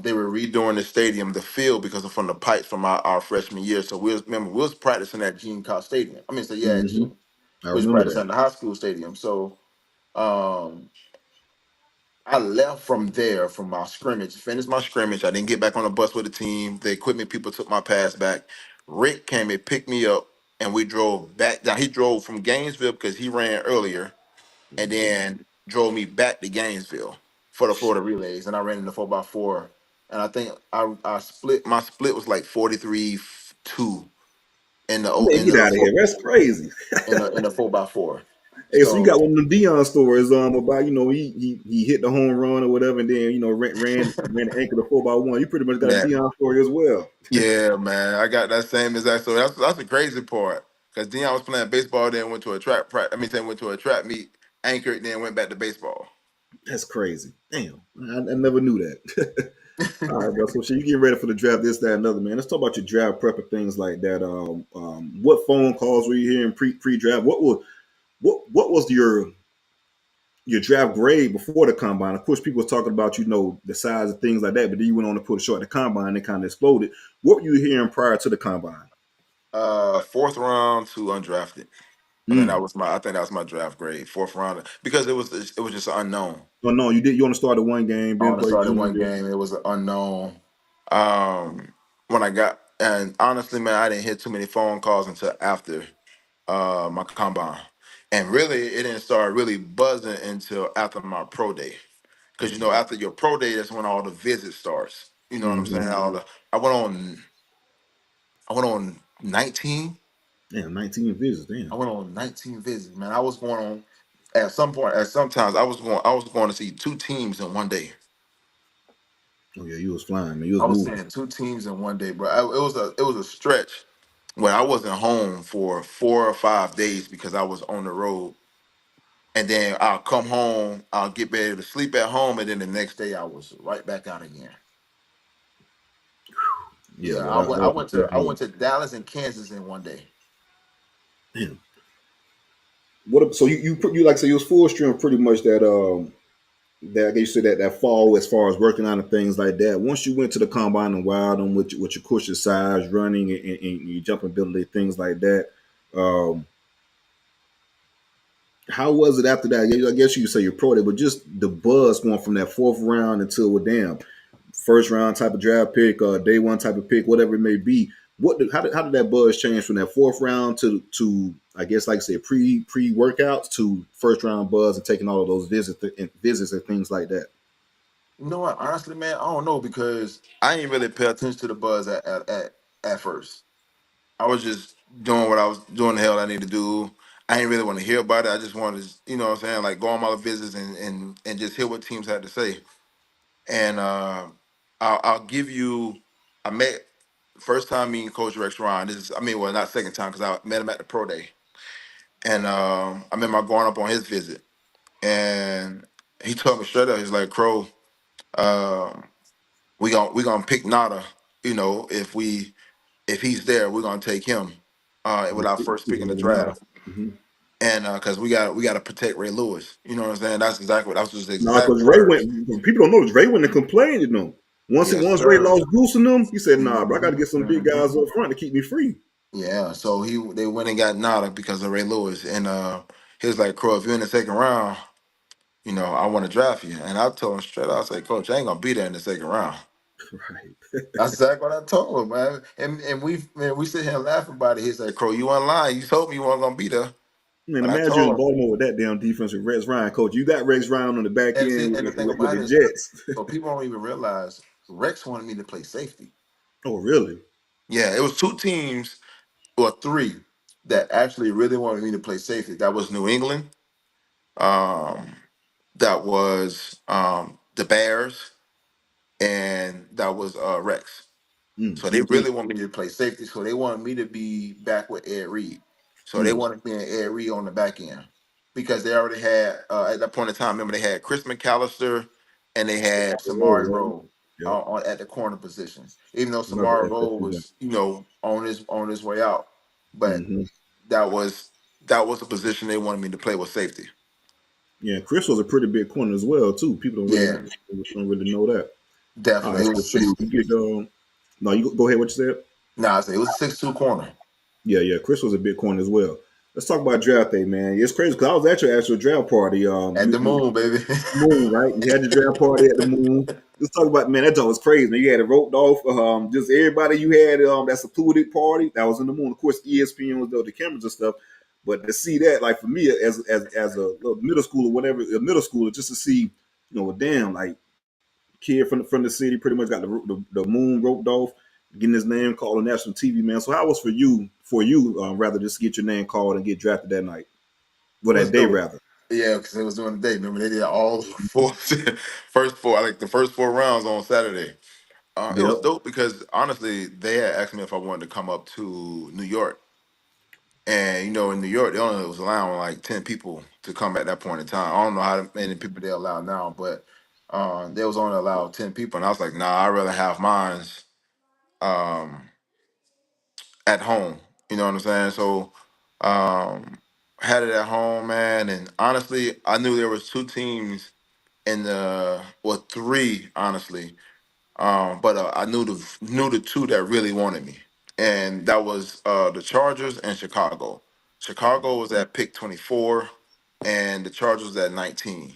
they were redoing the stadium, the field, because of from the pipes from our freshman year. So we was practicing at Gene Cox Stadium. I mean, so yeah, at Hmm. Gene. I We was remember practicing that. at the high school stadium. So um, I left from there from my scrimmage, finished my scrimmage. I didn't get back on the bus with the team. The equipment people took my pass back. Rick came and picked me up, and we drove back. Now he drove from Gainesville because he ran earlier, and then drove me back to Gainesville for the Florida Relays, and I ran in the 4x4, and I think I split my split was like 43-2 in the Man, in get the out of four here. That's crazy. in the 4x4. Hey, so you So got one of the Dion stories about he hit the home run or whatever, and then ran the anchor the 4x1. You pretty much got a yeah, Dion story as well. yeah, man, I got that same exact. So that's the crazy part because Dion was playing baseball, then went to a track. Then went to a track meet, anchored, then went back to baseball. That's crazy. Damn, I never knew that. All right, bro. So shit, you getting ready for the draft, this, that, another, man. Let's talk about your draft prep and things like that. What phone calls were you hearing pre draft? What was your draft grade before the combine? Of course, people was talking about the size of things like that, but then you went on to put a short at the combine and it kind of exploded. What were you hearing prior to the combine? Fourth round to undrafted. Mm. I think that was my draft grade, fourth round, because it was just an unknown. Oh no, you did. You only started one game, I didn't only play started one junior. game. It was an unknown. When I got and honestly, man, I didn't hit too many phone calls until after my combine, and really, it didn't start really buzzing until after my pro day. Because after your pro day, that's when all the visits starts. You know what I'm saying? Mm-hmm. I went on. I went on 19. Damn, 19 visits. I Damn. went on 19 visits, man. I was going on at some point. At sometimes I was going to see two teams in one day. Oh yeah, you was flying, man. You I was was moving. seeing two teams in one day, bro. It was a stretch where I wasn't home for 4 or 5 days because I was on the road. And then I'll come home, I'll get ready to sleep at home, and then the next day I was right back out again. Yeah, Yeah, boy, I that went. I was went to I definitely. went to Dallas and Kansas in one day. Damn. So you like say you was full stream pretty much that you said that fall as far as working on and things like that. Once you went to the combine and wild on with your cushion size, running and your jumping ability, things like that. Um, how was it after that? I guess you could say you're pro day, but just the buzz going from that fourth round until damn first round type of draft pick, day one type of pick, whatever it may be. How did that buzz change from that fourth round to I guess like I said pre workouts to first round buzz and taking all of those visits and things like that? You know what? Honestly, man, I don't know because I didn't really pay attention to the buzz at first. I was just doing what I was doing the hell I need to do. I didn't really want to hear about it. I just wanted to, what I'm saying, like go on my visits and just hear what teams had to say. And I'll give you. I met first time meeting Coach Rex Ryan. This is, I mean, well, not second time because I met him at the pro day, and I remember going up on his visit, and he told me straight up, he's like, "Crow, um, we gonna pick Nada. If he's there, we're gonna take him with our first pick in the draft." Mm-hmm. and because we got to protect Ray Lewis. You know what I'm saying? That's his No, exact because Ray words. went. People don't know this. Ray went and complained to them. Yes, Once Ray sir. lost Goose in them, he said, "Nah, bro, I got to Hmm. get some big guys up front to keep me free." Yeah, so they went and got Nada because of Ray Lewis, and he was like, "Crow, if you're in the second round, I want to draft you." And I told him straight out, I said, "Coach, I ain't gonna be there in the second round." Right. That's exactly what I told him, man. And we sit here and laugh about it. He said, "Crow, you online? You told me you weren't gonna be there." Man, But I imagine you're in told him, Baltimore with that damn defense with Rex Ryan, coach. You got Rex Ryan on the back and see, end and the thing with about the it is, Jets. so people don't even realize Rex wanted me to play safety. Oh, really? Yeah, it was two teams or three that actually really wanted me to play safety. That was New England. Um, that was the Bears, and that was Rex. So they Mm. really want me to play safety. So they wanted me to be back with Ed Reed. So they Mm. wanted me and Ed Reed on the back end because they already had at that point in time. Remember, they had Chris McAllister and they had Samari Oh, Rowe yep. at the corner position. Even though Remember Samari Rowe FSU. was on his way out, but Mm-hmm. that was that was a position they wanted me to play with safety. Yeah, Chris was a pretty big corner as well too. People Yeah, don't really know that. All definitely. right, It so was shoot, six. you get no, you go ahead. What you said? Nah, I say it was a 6'2" corner Yeah, yeah. Chris was a big corner as well. Let's talk about draft day, man. It's crazy because I was at your actual draft party. at the moon, baby. Moon, right? You had your draft party at the Moon. Let's talk about, man. That joint was crazy. Man. You had it roped off. Just everybody you had that secluded party that was in the Moon. Of course, ESPN was there with the cameras and stuff. But to see that, like for me, as a little middle schooler, whatever, a middle schooler, just to see, damn, like kid from the city, pretty much got the Moon roped off, getting his name called on national TV, man. So how was for you, rather just get your name called and get drafted that night, It well, was that day dope. rather. Yeah, because it was during the day. Remember, they did all four, first four, like the first four rounds on Saturday. It was Yep. dope because honestly, they had asked me if I wanted to come up to New York, and in New York, they only was allowing like 10 people to come at that point in time. I don't know how many people they allow now, but they was only allowed 10 people, and I was like, nah, I'd rather have mines um, at home. You know what I'm saying? So um, had it at home, man, and honestly, I knew there was two teams in the well, three honestly. But I knew the two that really wanted me, and that was the Chargers and Chicago. Chicago was at pick 24, and the Chargers was at 19.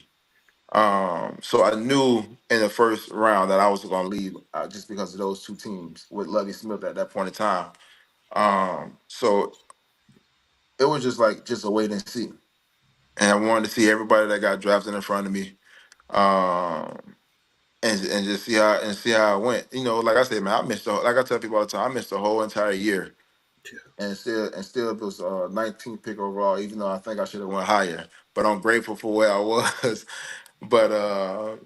So I knew in the first round that I was going to leave just because of those two teams with Lovie Smith at that point in time. So it was just a wait and see, and I wanted to see everybody that got drafted in front of me. Um, and just see how it went. Like I said, man, like I tell people all the time, I missed the whole entire year, and still it was 19th pick overall. Even though I think I should have went higher, but I'm grateful for where I was. But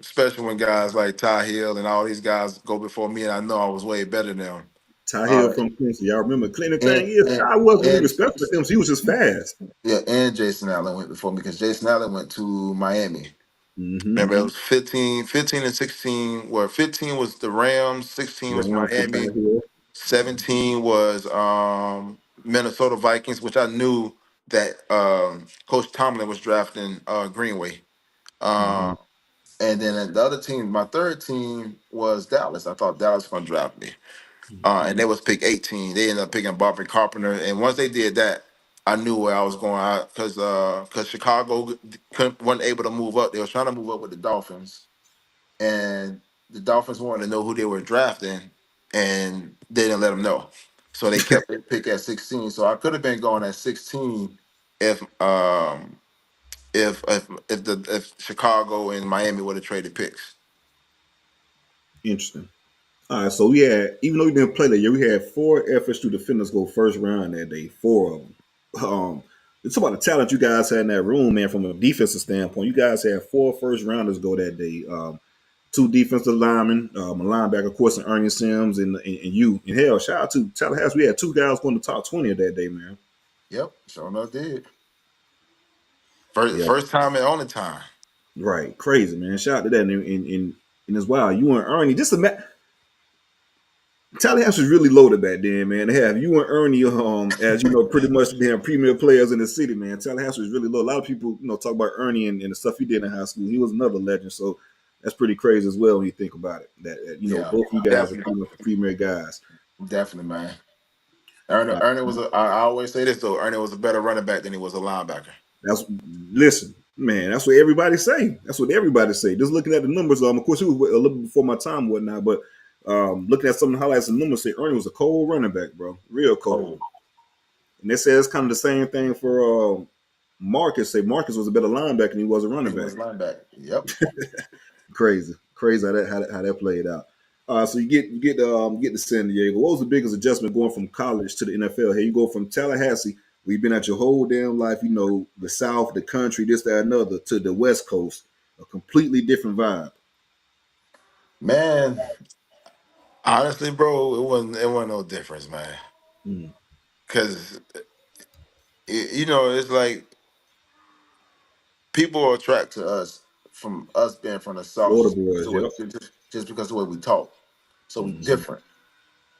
especially when guys like Ty Hill and all these guys go before me, and I know I was way better than them. Ty Hill Uh, from Clemson. Y'all remember Clinton thing and is and Ty wasn't even and special to him. So he was just fast. yeah, and Jason Allen went before me because Jason Allen went to Miami. Mm-hmm. Remember, it was 15 and 16. Where 15 was the Rams, 16 was Round for Ty Miami, Hill. 17 was Minnesota Vikings, which I knew that Coach Tomlin was drafting Greenway. Mm-hmm. Uh, and then the other team, my third team was Dallas. I thought Dallas was going to draft me. And they was pick 18. They ended up picking Bobby Carpenter. And once they did that, I knew where I was going out because Chicago wasn't able to move up. They was trying to move up with the Dolphins, and the Dolphins wanted to know who they were drafting, and they didn't let them know. So they kept their pick at 16. So I could have been going at 16 if if Chicago and Miami would have traded picks. Interesting. All right, so we had, even though we didn't play that year, we had four FSU defenders go first round that day. Four of them. It's about the talent you guys had in that room, man. From a defensive standpoint, you guys had four first rounders go that day. Two defensive linemen, a linebacker, of course, and Ernie Sims, and you. And hell, shout out to Tallahassee. We had two guys going to top 20 of that day, man. Yep, sure enough did. First, Yeah, first time and only time. right. Crazy, man. Shout out to that. And as well, you and Ernie, just Tallahassee was really loaded back then, man. They have you and Ernie, as you know, pretty much damn premier players in the city, man. Tallahassee was really low. A lot of people, talk about Ernie and the stuff he did in high school. He was another legend, so that's pretty crazy as well when you think about it. That Yeah, both you guys are definitely, pretty much the premier guys. definitely, man. Ernie, Uh, Ernie was. I always say this though. Ernie was a better running back than he was a linebacker. that's listen, man. That's what everybody say. That's what everybody say. Just looking at the numbers, of course, it was a little before my time, and whatnot, but looking at some of the highlights and numbers, say Ernie was a cold running back, bro, real cold. Cold. And they say it's kind of the same thing for Marcus. Say Marcus was a better linebacker than he was a running He back. was linebacker. Yep. Crazy how that played out. So you get to San Diego. What was the biggest adjustment going from college to the NFL? Hey, you go from Tallahassee, where you've been at your whole damn life, the South, the country, this, that, another, to the West Coast, a completely different vibe. Man, honestly, bro, it wasn't no difference, man. Mm. Cause it's like people are attracted to us from us being from the South Florida just because boys, of what yep. just because of the way we talk. So we Hmm. different.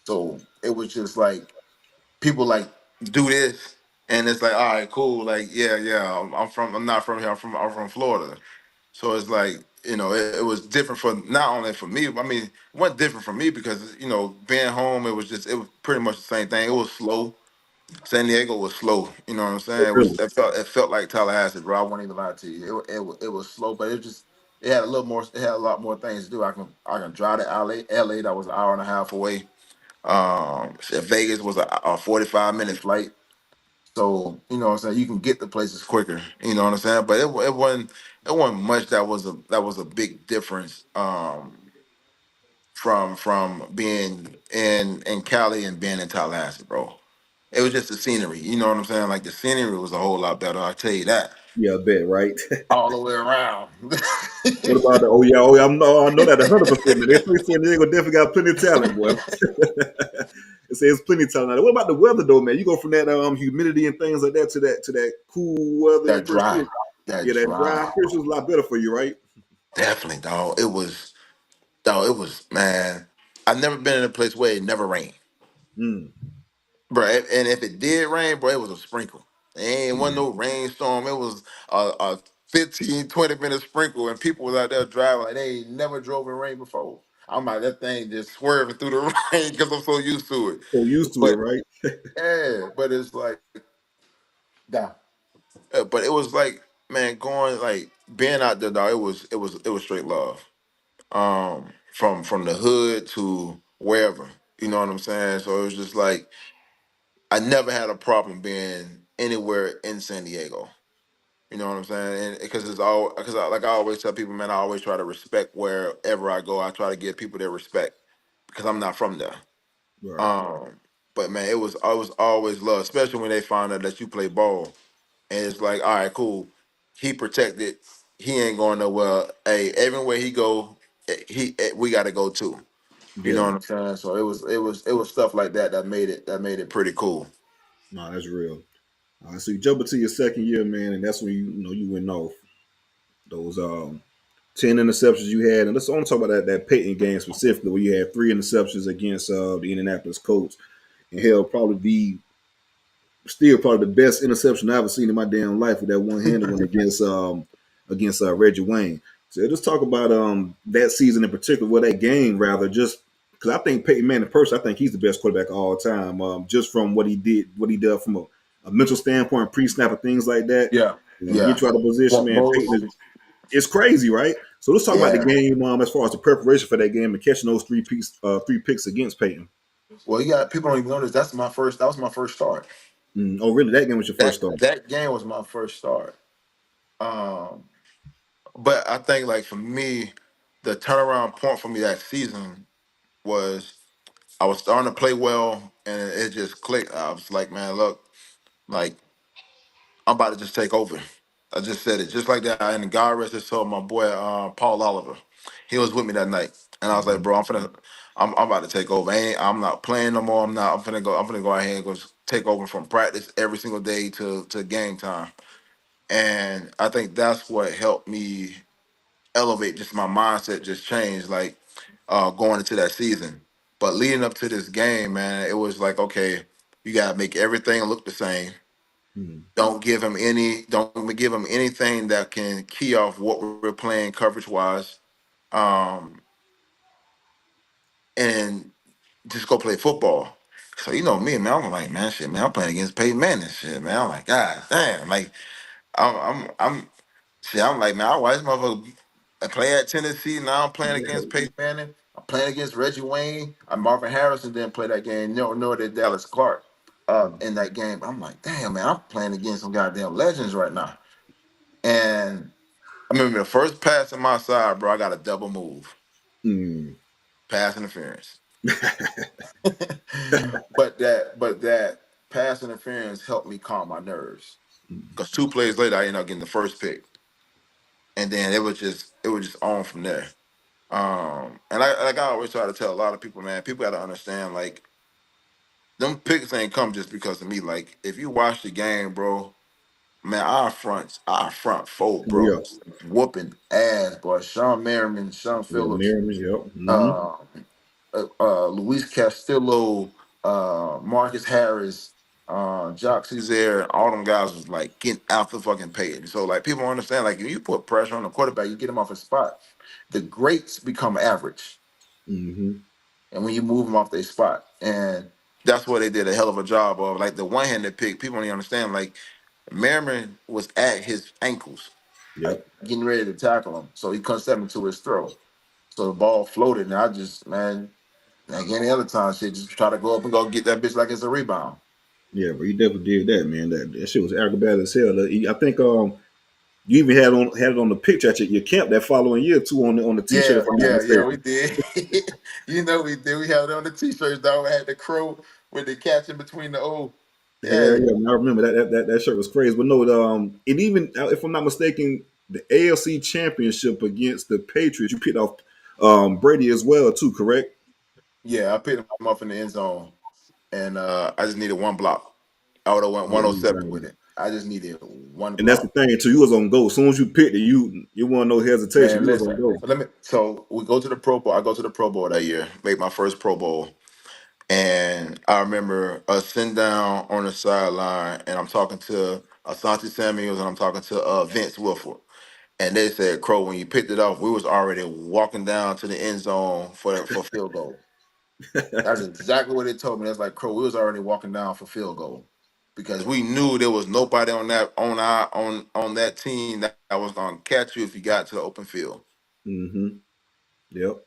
So it was just like people like do this, and it's like, all right, cool. Like, yeah, yeah. I'm not from here. I'm from Florida. So it's like, it was different for not only for me. I mean, it wasn't different for me because being home, it was pretty much the same thing. It was slow. San Diego was slow. You know what I'm saying? Really? It felt like Tallahassee, bro. I won't even lie to you. It was slow, but it had a little more. It had a lot more things to do. I can drive to LA. That was an hour and a half away. Vegas was a 45-minute flight. So what I'm saying, you can get the places quicker. You know what I'm saying? But it wasn't much that was a big difference from being in Cali and being in Tallahassee, bro. It was just the scenery. You know what I'm saying? Like the scenery was a whole lot better. I tell you that. Yeah, I bet, right? All the way around. What about the? Oh yeah, I know that 100%. Man. They say San Diego definitely got plenty of talent, boy. It says plenty of talent. What about the weather though, man? You go from that humidity and things like that to that cool weather. I'm that pretty dry. sure, That yeah, that dry. I'm dry. pretty sure it's a lot better for you, right? Definitely, dog. It was, man. I've never been in a place where it never rained. Mm. Bro, and if it did rain, bro, it was a sprinkle. It ain't wasn't no rainstorm. It was a 15, 20 minute sprinkle, and people was out there driving like they ain't never drove in rain before. I'm like, that thing just swerving through the rain because I'm so used to it. So used to it, But right? yeah, but it's like, nah. But it was like, man, going like being out there, dog. It was straight love. From the hood to wherever. You know what I'm saying? So it was just like I never had a problem being anywhere in San Diego. You know what I'm saying? And because like I always tell people, man, I always try to respect wherever I go. I try to give people their respect because I'm not from there. Right. Um, but man, I was always love, especially when they find out that you play ball, and it's like, all right, cool. He protected. He ain't going nowhere. Hey, everywhere he go, we got to go too. You know Yeah. what I'm saying? So it was stuff like that made it pretty cool. No, that's real. So you jump into your second year, man, and that's when you went off those 10 interceptions you had, and let's only talk about that Peyton game specifically, where you had 3 interceptions against the Indianapolis Colts, and hell, probably be still probably the best interception I've ever seen in my damn life with that one-handed one against Reggie Wayne. So just talk about that season in particular, well that game rather, just because I think Peyton Manning person, I think he's the best quarterback of all time. Just from what he did from a mental standpoint, pre-snap and things like that. Yeah, Get yeah. you out of position, Well, man. Peyton most, is it's crazy, right? So let's talk about the yeah. game as far as the preparation for that game and catching those three picks against Peyton. Well, you got people don't even notice that's my first. That was my first start. Oh, really? That game was your first That start? that game was my first start. Um, but I think like for me, the turnaround point for me that season was I was starting to play well, and it just clicked. I was like, man, look, like I'm about to just take over. I just said it just like that. And God rest his soul, my boy Paul Oliver. He was with me that night. And I was like, Mhm. bro, I'm about to take over. I'm not playing no more. I'm finna go out here and go take over from practice every single day to game time. And I think that's what helped me elevate just my mindset just changed, like going into that season. But leading up to this game, man, it was like, okay, you gotta make everything look the same. Mm. Don't give him anything that can key off what we're playing coverage wise. Um, and just go play football. So you know me, man. I'm like, man, shit, man. I'm playing against Peyton Manning, shit, man. I'm like, God damn, like, shit. I'm like, man. I watched this motherfucker play at Tennessee. Now I'm playing against Peyton Manning. I'm playing against Reggie Wayne. Marvin Harrison didn't play that game. No, nor did Dallas Clark. In that game, I'm like, damn, man. I'm playing against some goddamn legends right now. And I remember the first pass on my side, bro. I got a double move, Mm. pass interference. but that pass interference helped me calm my nerves. Because 2 plays later, I ended up getting the first pick, and then it was just on from there. And I always try to tell a lot of people, man, people got to understand, like, them picks ain't come just because of me. Like, if you watch the game, bro, man, our front four, bro, Yeah. was whooping ass, boy. Sean Merriman, Sean Yeah. Phillips, Maryland, yep. Mm-hmm. uh, Luis Castillo, Marcus Harris, Jock Cesaire, all them guys was like getting out the fucking page. So like people understand, like if you put pressure on the quarterback, you get him off his spot. The greats become average, Mm-hmm. and when you move them off their spot, and that's what they did a hell of a job of. Like the one-handed pick, people don't even understand. Like Merriman was at his ankles, like Yep. getting ready to tackle him, so he couldn't step into his throw. So the ball floated, and I just, man, like any other time, shit, just try to go up and go get that bitch like it's a rebound. Yeah, but you definitely did that, man. That shit was aggravating as hell. I think you even had it on the picture at your camp that following year too on the t-shirt, Yeah, if I'm not yeah, yeah, mistaken. we did. You know we did. We had it on the t-shirts, though. We had the crow with the catch in between the O. Hell Yeah, yeah, man, I remember that shirt was crazy. But no, it even if I'm not mistaken, the AFC Championship against the Patriots, you picked off Brady as well too, correct? yeah, I picked him up in the end zone, and I just needed one block. I would have went Yeah, 107 with exactly. it. I just needed one And that's the block. thing too. You was on go. As soon as you picked it, you want no hesitation. Man, You was on listen. go. So we go to the Pro Bowl. I go to the Pro Bowl that year, make my first Pro Bowl. And I remember us sitting down on the sideline, and I'm talking to Asante Samuels, and I'm talking to Vince Wilfork. And they said, "Crow, when you picked it off, we was already walking down to the end zone for field goal." That's exactly what they told me. That's like, "Crow, we was already walking down for field goal because we knew there was nobody on that team that was gonna catch you if you got to the open field." Mm-hmm. Yep.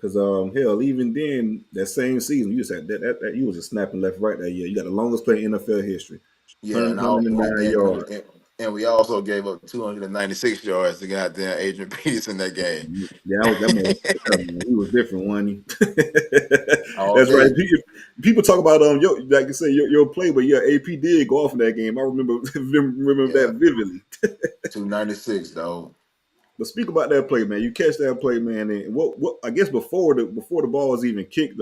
Because hell, even then that same season, you said that you was just snapping left right that year. You got the longest play in NFL history, Yeah, 100, and how and we 109 and we yards. and we also gave up 296 yards to goddamn Adrian Peterson that game. Yeah, that man. He was different, wasn't he? All That's right. day. People talk about like you say your play, but yeah, AP did go off in that game. I remember remember Yeah, that vividly. 296 though. But speak about that play, man. You catch that play, man, and what I guess before the ball was even kicked,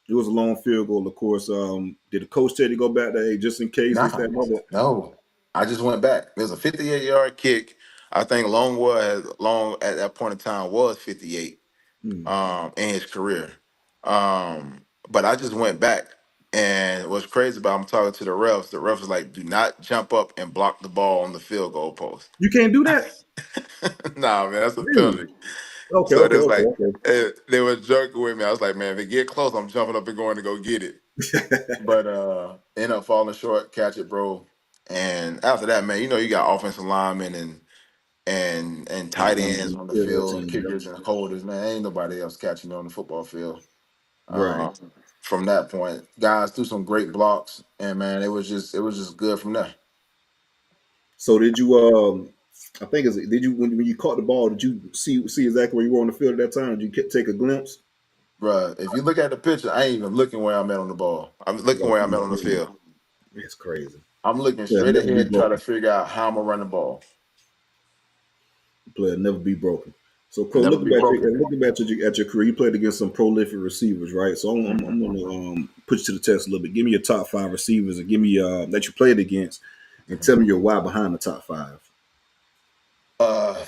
it was a long field goal, of course. Did the coach tell you to go back there, hey, just in case this, Nah, that, and other? no. I just went back. There's a 58-yard kick. I think Long at that point in time was 58 Hmm. in his career. But I just went back. And what's crazy about I'm talking to the refs, the refs was like, do not jump up and block the ball on the field goal post. You can't do that, Nah, man, that's a really? penalty. Okay, So it okay, was okay, like okay. they were joking with me. I was like, man, if it get close, I'm jumping up and going to go get it. But end up falling short, catch it, bro. And after that, man, you got offensive linemen and tight ends on the Yeah, field, team, yep. kickers and holders, man. Ain't nobody else catching on the football field. Right. Um, from that point, guys threw some great blocks, and man, it was just good from there. So did you I think did you when you caught the ball, did you see exactly where you were on the field at that time? Did you take a glimpse? Bruh, if you look at the picture, I ain't even looking where I'm at on the ball. I'm looking where I'm at on the field. It's crazy. I'm looking Player straight never be ahead, try to broken. figure out how I'm gonna run the ball. Player never be broken. So, Crow, Never be broken. looking back at your career, you played against some prolific receivers, right? So, I'm Mhm. going to put you to the test a little bit. Give me your top five receivers, and give me that you played against, and tell me your why behind the top five.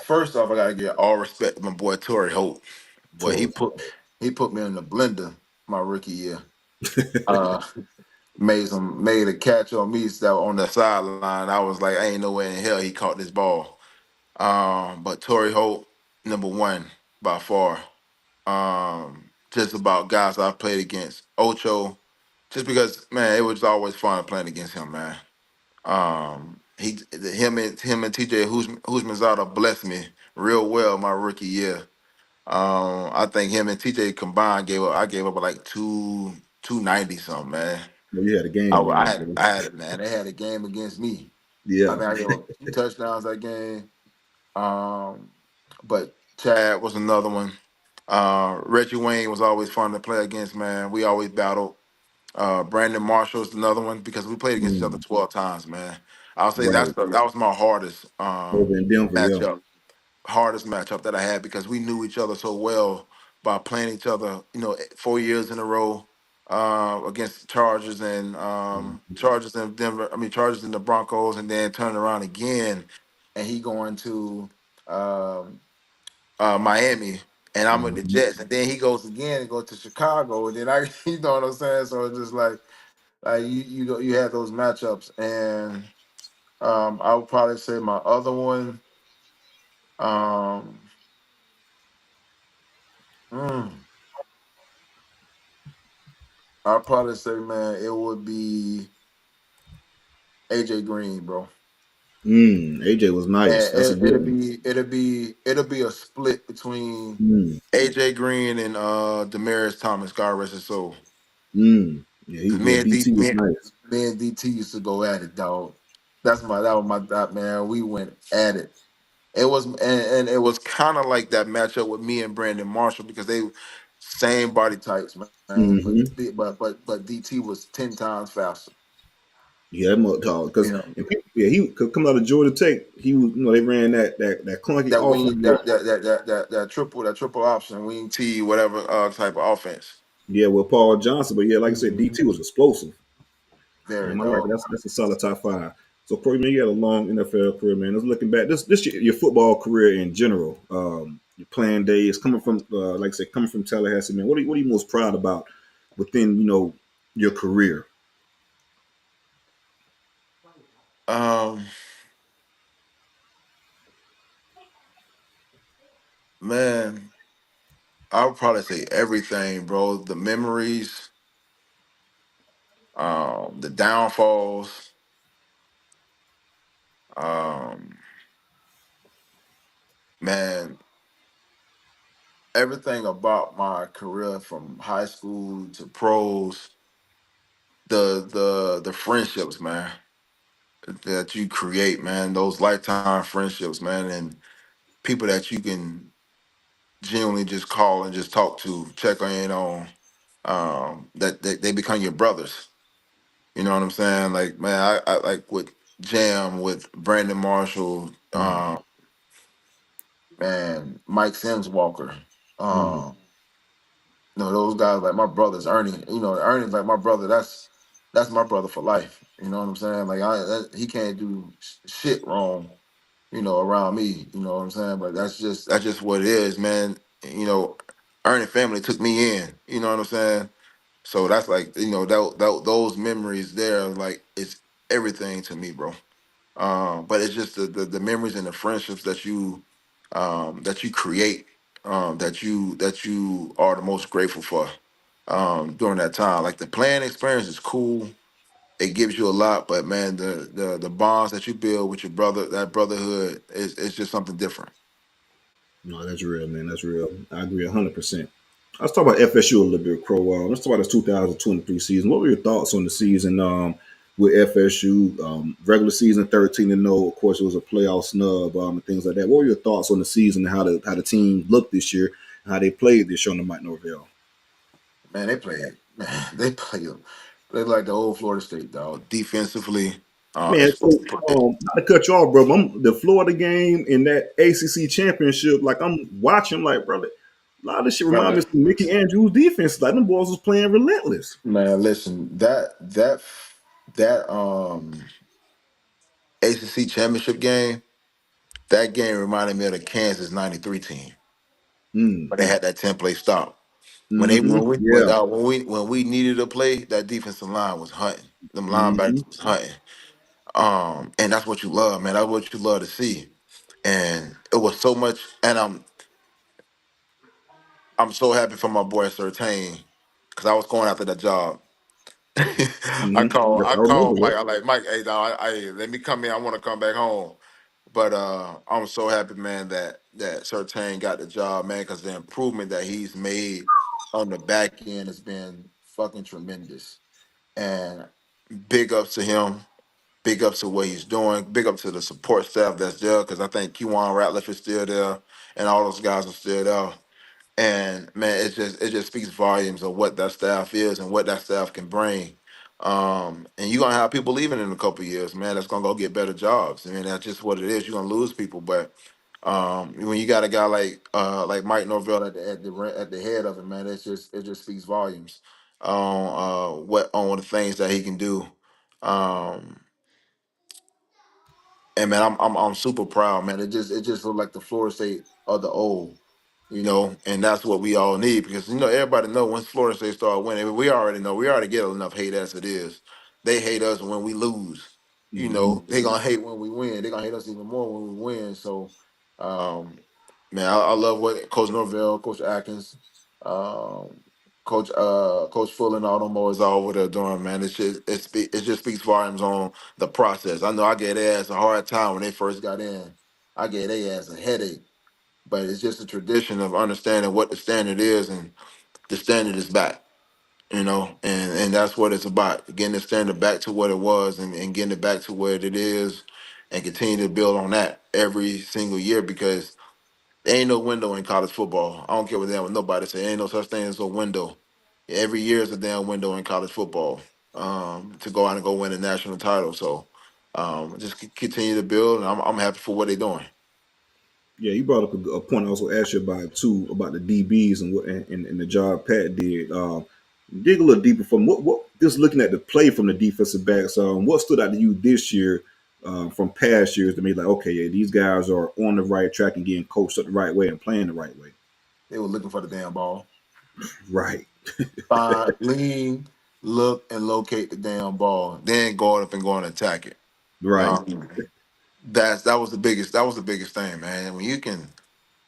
First off, I gotta give all respect to my boy Torrey Holt. Boy, he Tory. put he put me in the blender. my rookie year. Uh, made a catch on me that on the sideline. I was like, ain't no way in hell he caught this ball. But Torrey Holt, number one by far. Just about guys I played against. Ocho, just because man, it was always fun playing against him, man. Him and TJ Husmanzada blessed me real well my rookie year. I think him and TJ combined gave up like 290 something, man. Well, you had a I, game I winner. had I had it, man. They had a game against me. I Yeah. think I gave up 2 touchdowns that game. Um, but Chad was another one. Reggie Wayne was always fun to play against, man. We always battled. Brandon Marshall's another one because we played against each other Mm, 12 times, man. I'll say right. that was my hardest Over in Denver, yeah. matchup, hardest matchup that I had because we knew each other so well by playing each other, 4 years in a row against Chargers and Denver. I mean Chargers and the Broncos, and then turn around again, and he going to um, Miami, and I'm with the Mhm. Jets, and then he goes again and goes to Chicago, and then I, you know what I'm saying? So it's just like you had those matchups, and I would probably say my other one, um, mm, I'd probably say, man, it would be AJ Green, bro. AJ was nice. And That's a good one. it'll be a split between Mm, AJ Green and Demarius Thomas, God rest his soul. Yeah, Cause yeah, DT was nice. me and DT used to go at it, dog. That was my that man. We went at it. It was and it was kind of like that matchup with me and Brandon Marshall because they same body types, man. But Mm-hmm. but DT was 10 times faster. Yeah, that dog. You Because know yeah, he could come out of Georgia Tech. He was, they ran that clunky that offense. wing that triple option wing T whatever type of offense. Yeah, with Paul Johnson. But yeah, like I said, Mhm. DT was explosive. Very I like it. dog. That's a solid top five. So Corey, man, you had a long NFL career, man. Just looking back, this your football career in general. Your playing days coming from, like I said, coming from Tallahassee, man. What are you most proud about within your career? Um, man, I would probably say everything, bro. The memories, the downfalls, um, man, everything about my career from high school to pros, the friendships, man, that you create, man, those lifetime friendships, man, and people that you can genuinely just call and just talk to, check in on, that they become your brothers. You know what I'm saying? Like, man, I like with Jam, with Brandon Marshall, Mm-hmm. man, Mike Sims Walker. Those guys like my brothers, Ernie. Ernie's like my brother. That's my brother for life. You know what I'm saying? Like he can't do shit wrong. Around me. You know what I'm saying? But that's just what it is, man. You know, Ernie family took me in. You know what I'm saying? So that's like those memories there, like it's everything to me, bro. But it's just the memories and the friendships that you create, that you are the most grateful for during that time. Like the playing experience is cool. It gives you a lot, but man, the bonds that you build with your brother, that brotherhood is just something different. No, that's real, man. That's real. I agree 100%. Let's talk about FSU a little bit, Crow. Let's talk about this 2023 season. What were your thoughts on the season with FSU? Regular season 13-0. Of course, it was a playoff snub and things like that. What were your thoughts on the season and how the team looked this year and how they played this year on the Mike Norvell? Man, they play. Man, they play. They like the old Florida State dog. Defensively, Man, so not to cut you off, bro. The Florida game in that ACC championship, like I'm watching, like brother, a lot of this shit remind me man, of some Mickey Andrews defense. Like them boys was playing relentless. man, listen, that ACC championship game, that game reminded me of the Kansas '93 team, Mm, but they had that 10 play stop. Yeah. When we needed a play, that defensive line was hunting. Them Mm-hmm. linebackers was hunting. And that's what you love, man. That's what you love to see. And it was so much. And I'm so happy for my boy Sertain because I was going after that job. Mm-hmm. I I remember called Mike. that. I like Mike. Hey, dog, let me come in. I want to come back home. But I'm so happy, man, that Sertain got the job, man, because the improvement that he's made on the back end has been fucking tremendous. And big ups to him. Big ups to what he's doing. Big up to the support staff that's there, because I think Kewan Ratliff is still there, and all those guys are still there. And man, it just speaks volumes of what that staff is and what that staff can bring. And you're gonna have people leaving in a couple of years, man. That's gonna go get better jobs. I mean, that's just what it is. You're gonna lose people, but when you got a guy like Mike Norvell at the head of it, man, it just speaks volumes on the things that he can do. Um, and man, I'm super proud, man. It just looked like the Florida State of the old, and that's what we all need, because everybody know once Florida State start winning, we already get enough hate as it is. They hate us when we lose. Mm-hmm. They gonna hate when we win. They gonna hate us even more when we win. So, um, man, I love what Coach Norvell, Coach Atkins, um, Coach Full, and all them boys are over there doing, man. It just speaks volumes on the process. I know I gave their ass a hard time when they first got in. I gave their ass a headache, but it's just a tradition of understanding what the standard is, and the standard is back. And that's what it's about, getting the standard back to what it was, and getting it back to where it is, and continue to build on that every single year, because there ain't no window in college football. I don't care what nobody say. Ain't no such thing as a window. Every year is a damn window in college football, to go out and go win a national title. So just continue to build, and I'm happy for what they're doing. Yeah, you brought up a point I also asked you about too, about the DBs and and the job Pat did. Dig a little deeper from what just looking at the play from the defensive backs. What stood out to you this year from past years to me, like, okay, yeah, these guys are on the right track and getting coached up the right way and playing the right way. They were looking for the damn ball. Right, Find, lean, look, and locate the damn ball. Then go up and go and attack it. right. Um, that was the biggest thing, man. When you can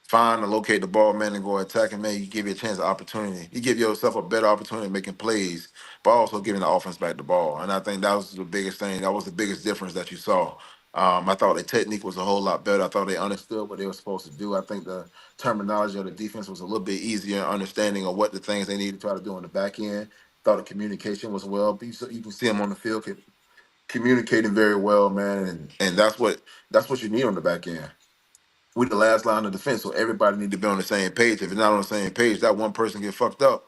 find and locate the ball, man, and go attacking, man, you give you a chance of opportunity. You give yourself a better opportunity of making plays, but also giving the offense back the ball. And I think that was the biggest thing. That was the biggest difference that you saw. I thought the technique was a whole lot better. I thought they understood what they were supposed to do. I think the terminology of the defense was a little bit easier, understanding of what the things they need to try to do on the back end. Thought the communication was well. You can see them on the field communicating very well, man, and that's what you need on the back end. We the last line of defense, so everybody need to be on the same page. If you're not on the same page, that one person get fucked up.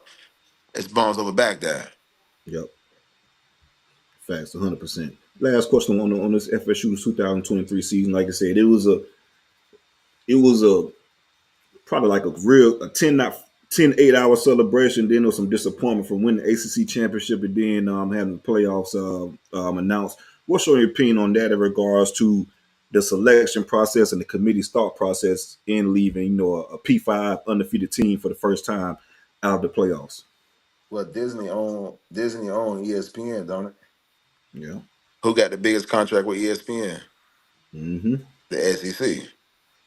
It's bombs over Baghdad. Yep, facts, 100%. Last question on this FSU 2023 season. Like I said, it was a probably like a real a 10 not 10 8 hour celebration. Then there was some disappointment from winning the ACC championship and then having the playoffs announced. What's your opinion on that in regards to the selection process and the committee's thought process in leaving, a P5 undefeated team for the first time out of the playoffs? Well, Disney own ESPN, don't it? Yeah. Who got the biggest contract with ESPN? Mm-hmm. The SEC.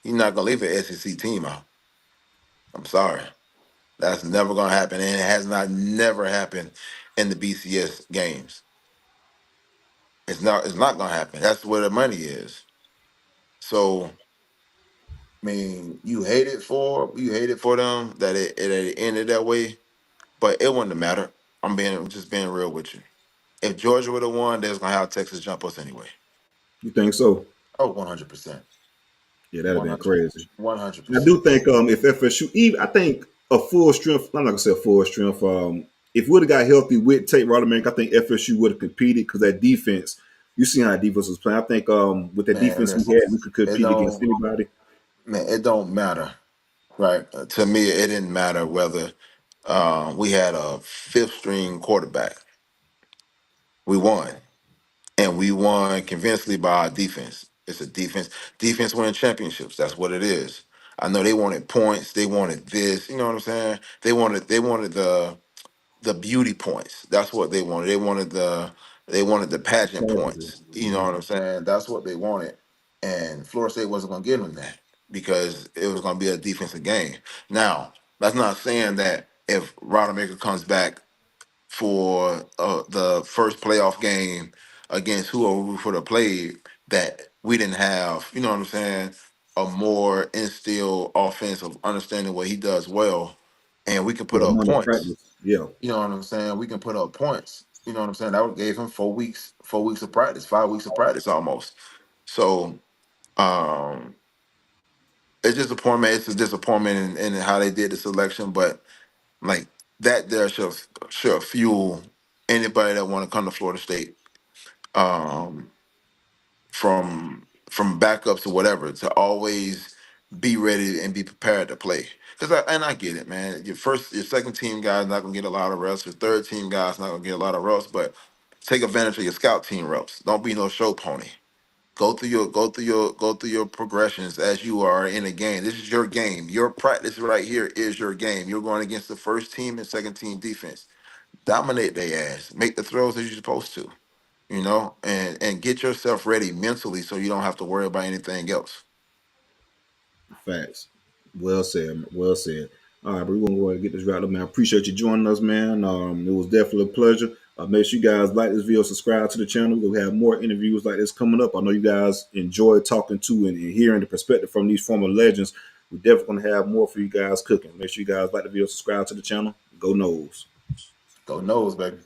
You're not gonna leave an SEC team out. I'm sorry. That's never gonna happen, and it has not never happened in the BCS games. It's not gonna happen. That's where the money is. So, I mean, you hate it for them that it ended that way, but it wouldn't have mattered. I'm just being real with you. If Georgia would have won, they was gonna have Texas jump us anyway. You think so? Oh, 100%. Yeah, that'd have been 100 crazy. I 100%. do think if FSU, even I think a full strength, I'm not gonna say a full strength. If we would have got healthy with Tate Roderick, I think FSU would have competed because that defense, you see how that defense was playing. I think with the Man, defense we listen, had, we could it compete against don't anybody. it don't matter, right? To me, it didn't matter whether we had a fifth string quarterback. We won, and we won convincingly by our defense. It's a defense. Defense win championships. That's what it is. I know they wanted points. They wanted this. You know what I'm saying? They wanted the beauty points. That's what they wanted. They wanted the pageant points. You know what I'm saying? That's what they wanted. And Florida State wasn't gonna give them that because it was gonna be a defensive game. Now, that's not saying that if Rodemaker comes back for the first playoff game against whoever we would have played, that we didn't have, you know what I'm saying, a more instilled offensive understanding what he does well, and we can put Yeah, up money points. practice. Yeah, You know what I'm saying? We can put up points. You know what I'm saying? That would gave him 4 weeks of practice, 5 weeks of practice almost. So um it's disappointment. It's a disappointment in how they did the selection, but like that there should fuel anybody that want to come to Florida State, um, from backups or whatever, to always be ready and be prepared to play. I get it, man. Your second team guy's not gonna get a lot of reps. Your third team guy's not gonna get a lot of reps, but take advantage of your scout team reps. Don't be no show pony. Go through your progressions as you are in a game. This is your game. Your practice right here is your game. You're going against the first team and second team defense. Dominate their ass. Make the throws that you're supposed to, and get yourself ready mentally so you don't have to worry about anything else. facts. Well said. Well said. All right, but we're gonna go ahead and get this wrapped up, man. I appreciate you joining us, man. It was definitely a pleasure. Make sure you guys like this video, subscribe to the channel. We'll have more interviews like this coming up. I know you guys enjoy talking to and hearing the perspective from these former legends. We're definitely gonna have more for you guys cooking. Make sure you guys like the video, subscribe to the channel. Go Noles. Go nose, baby.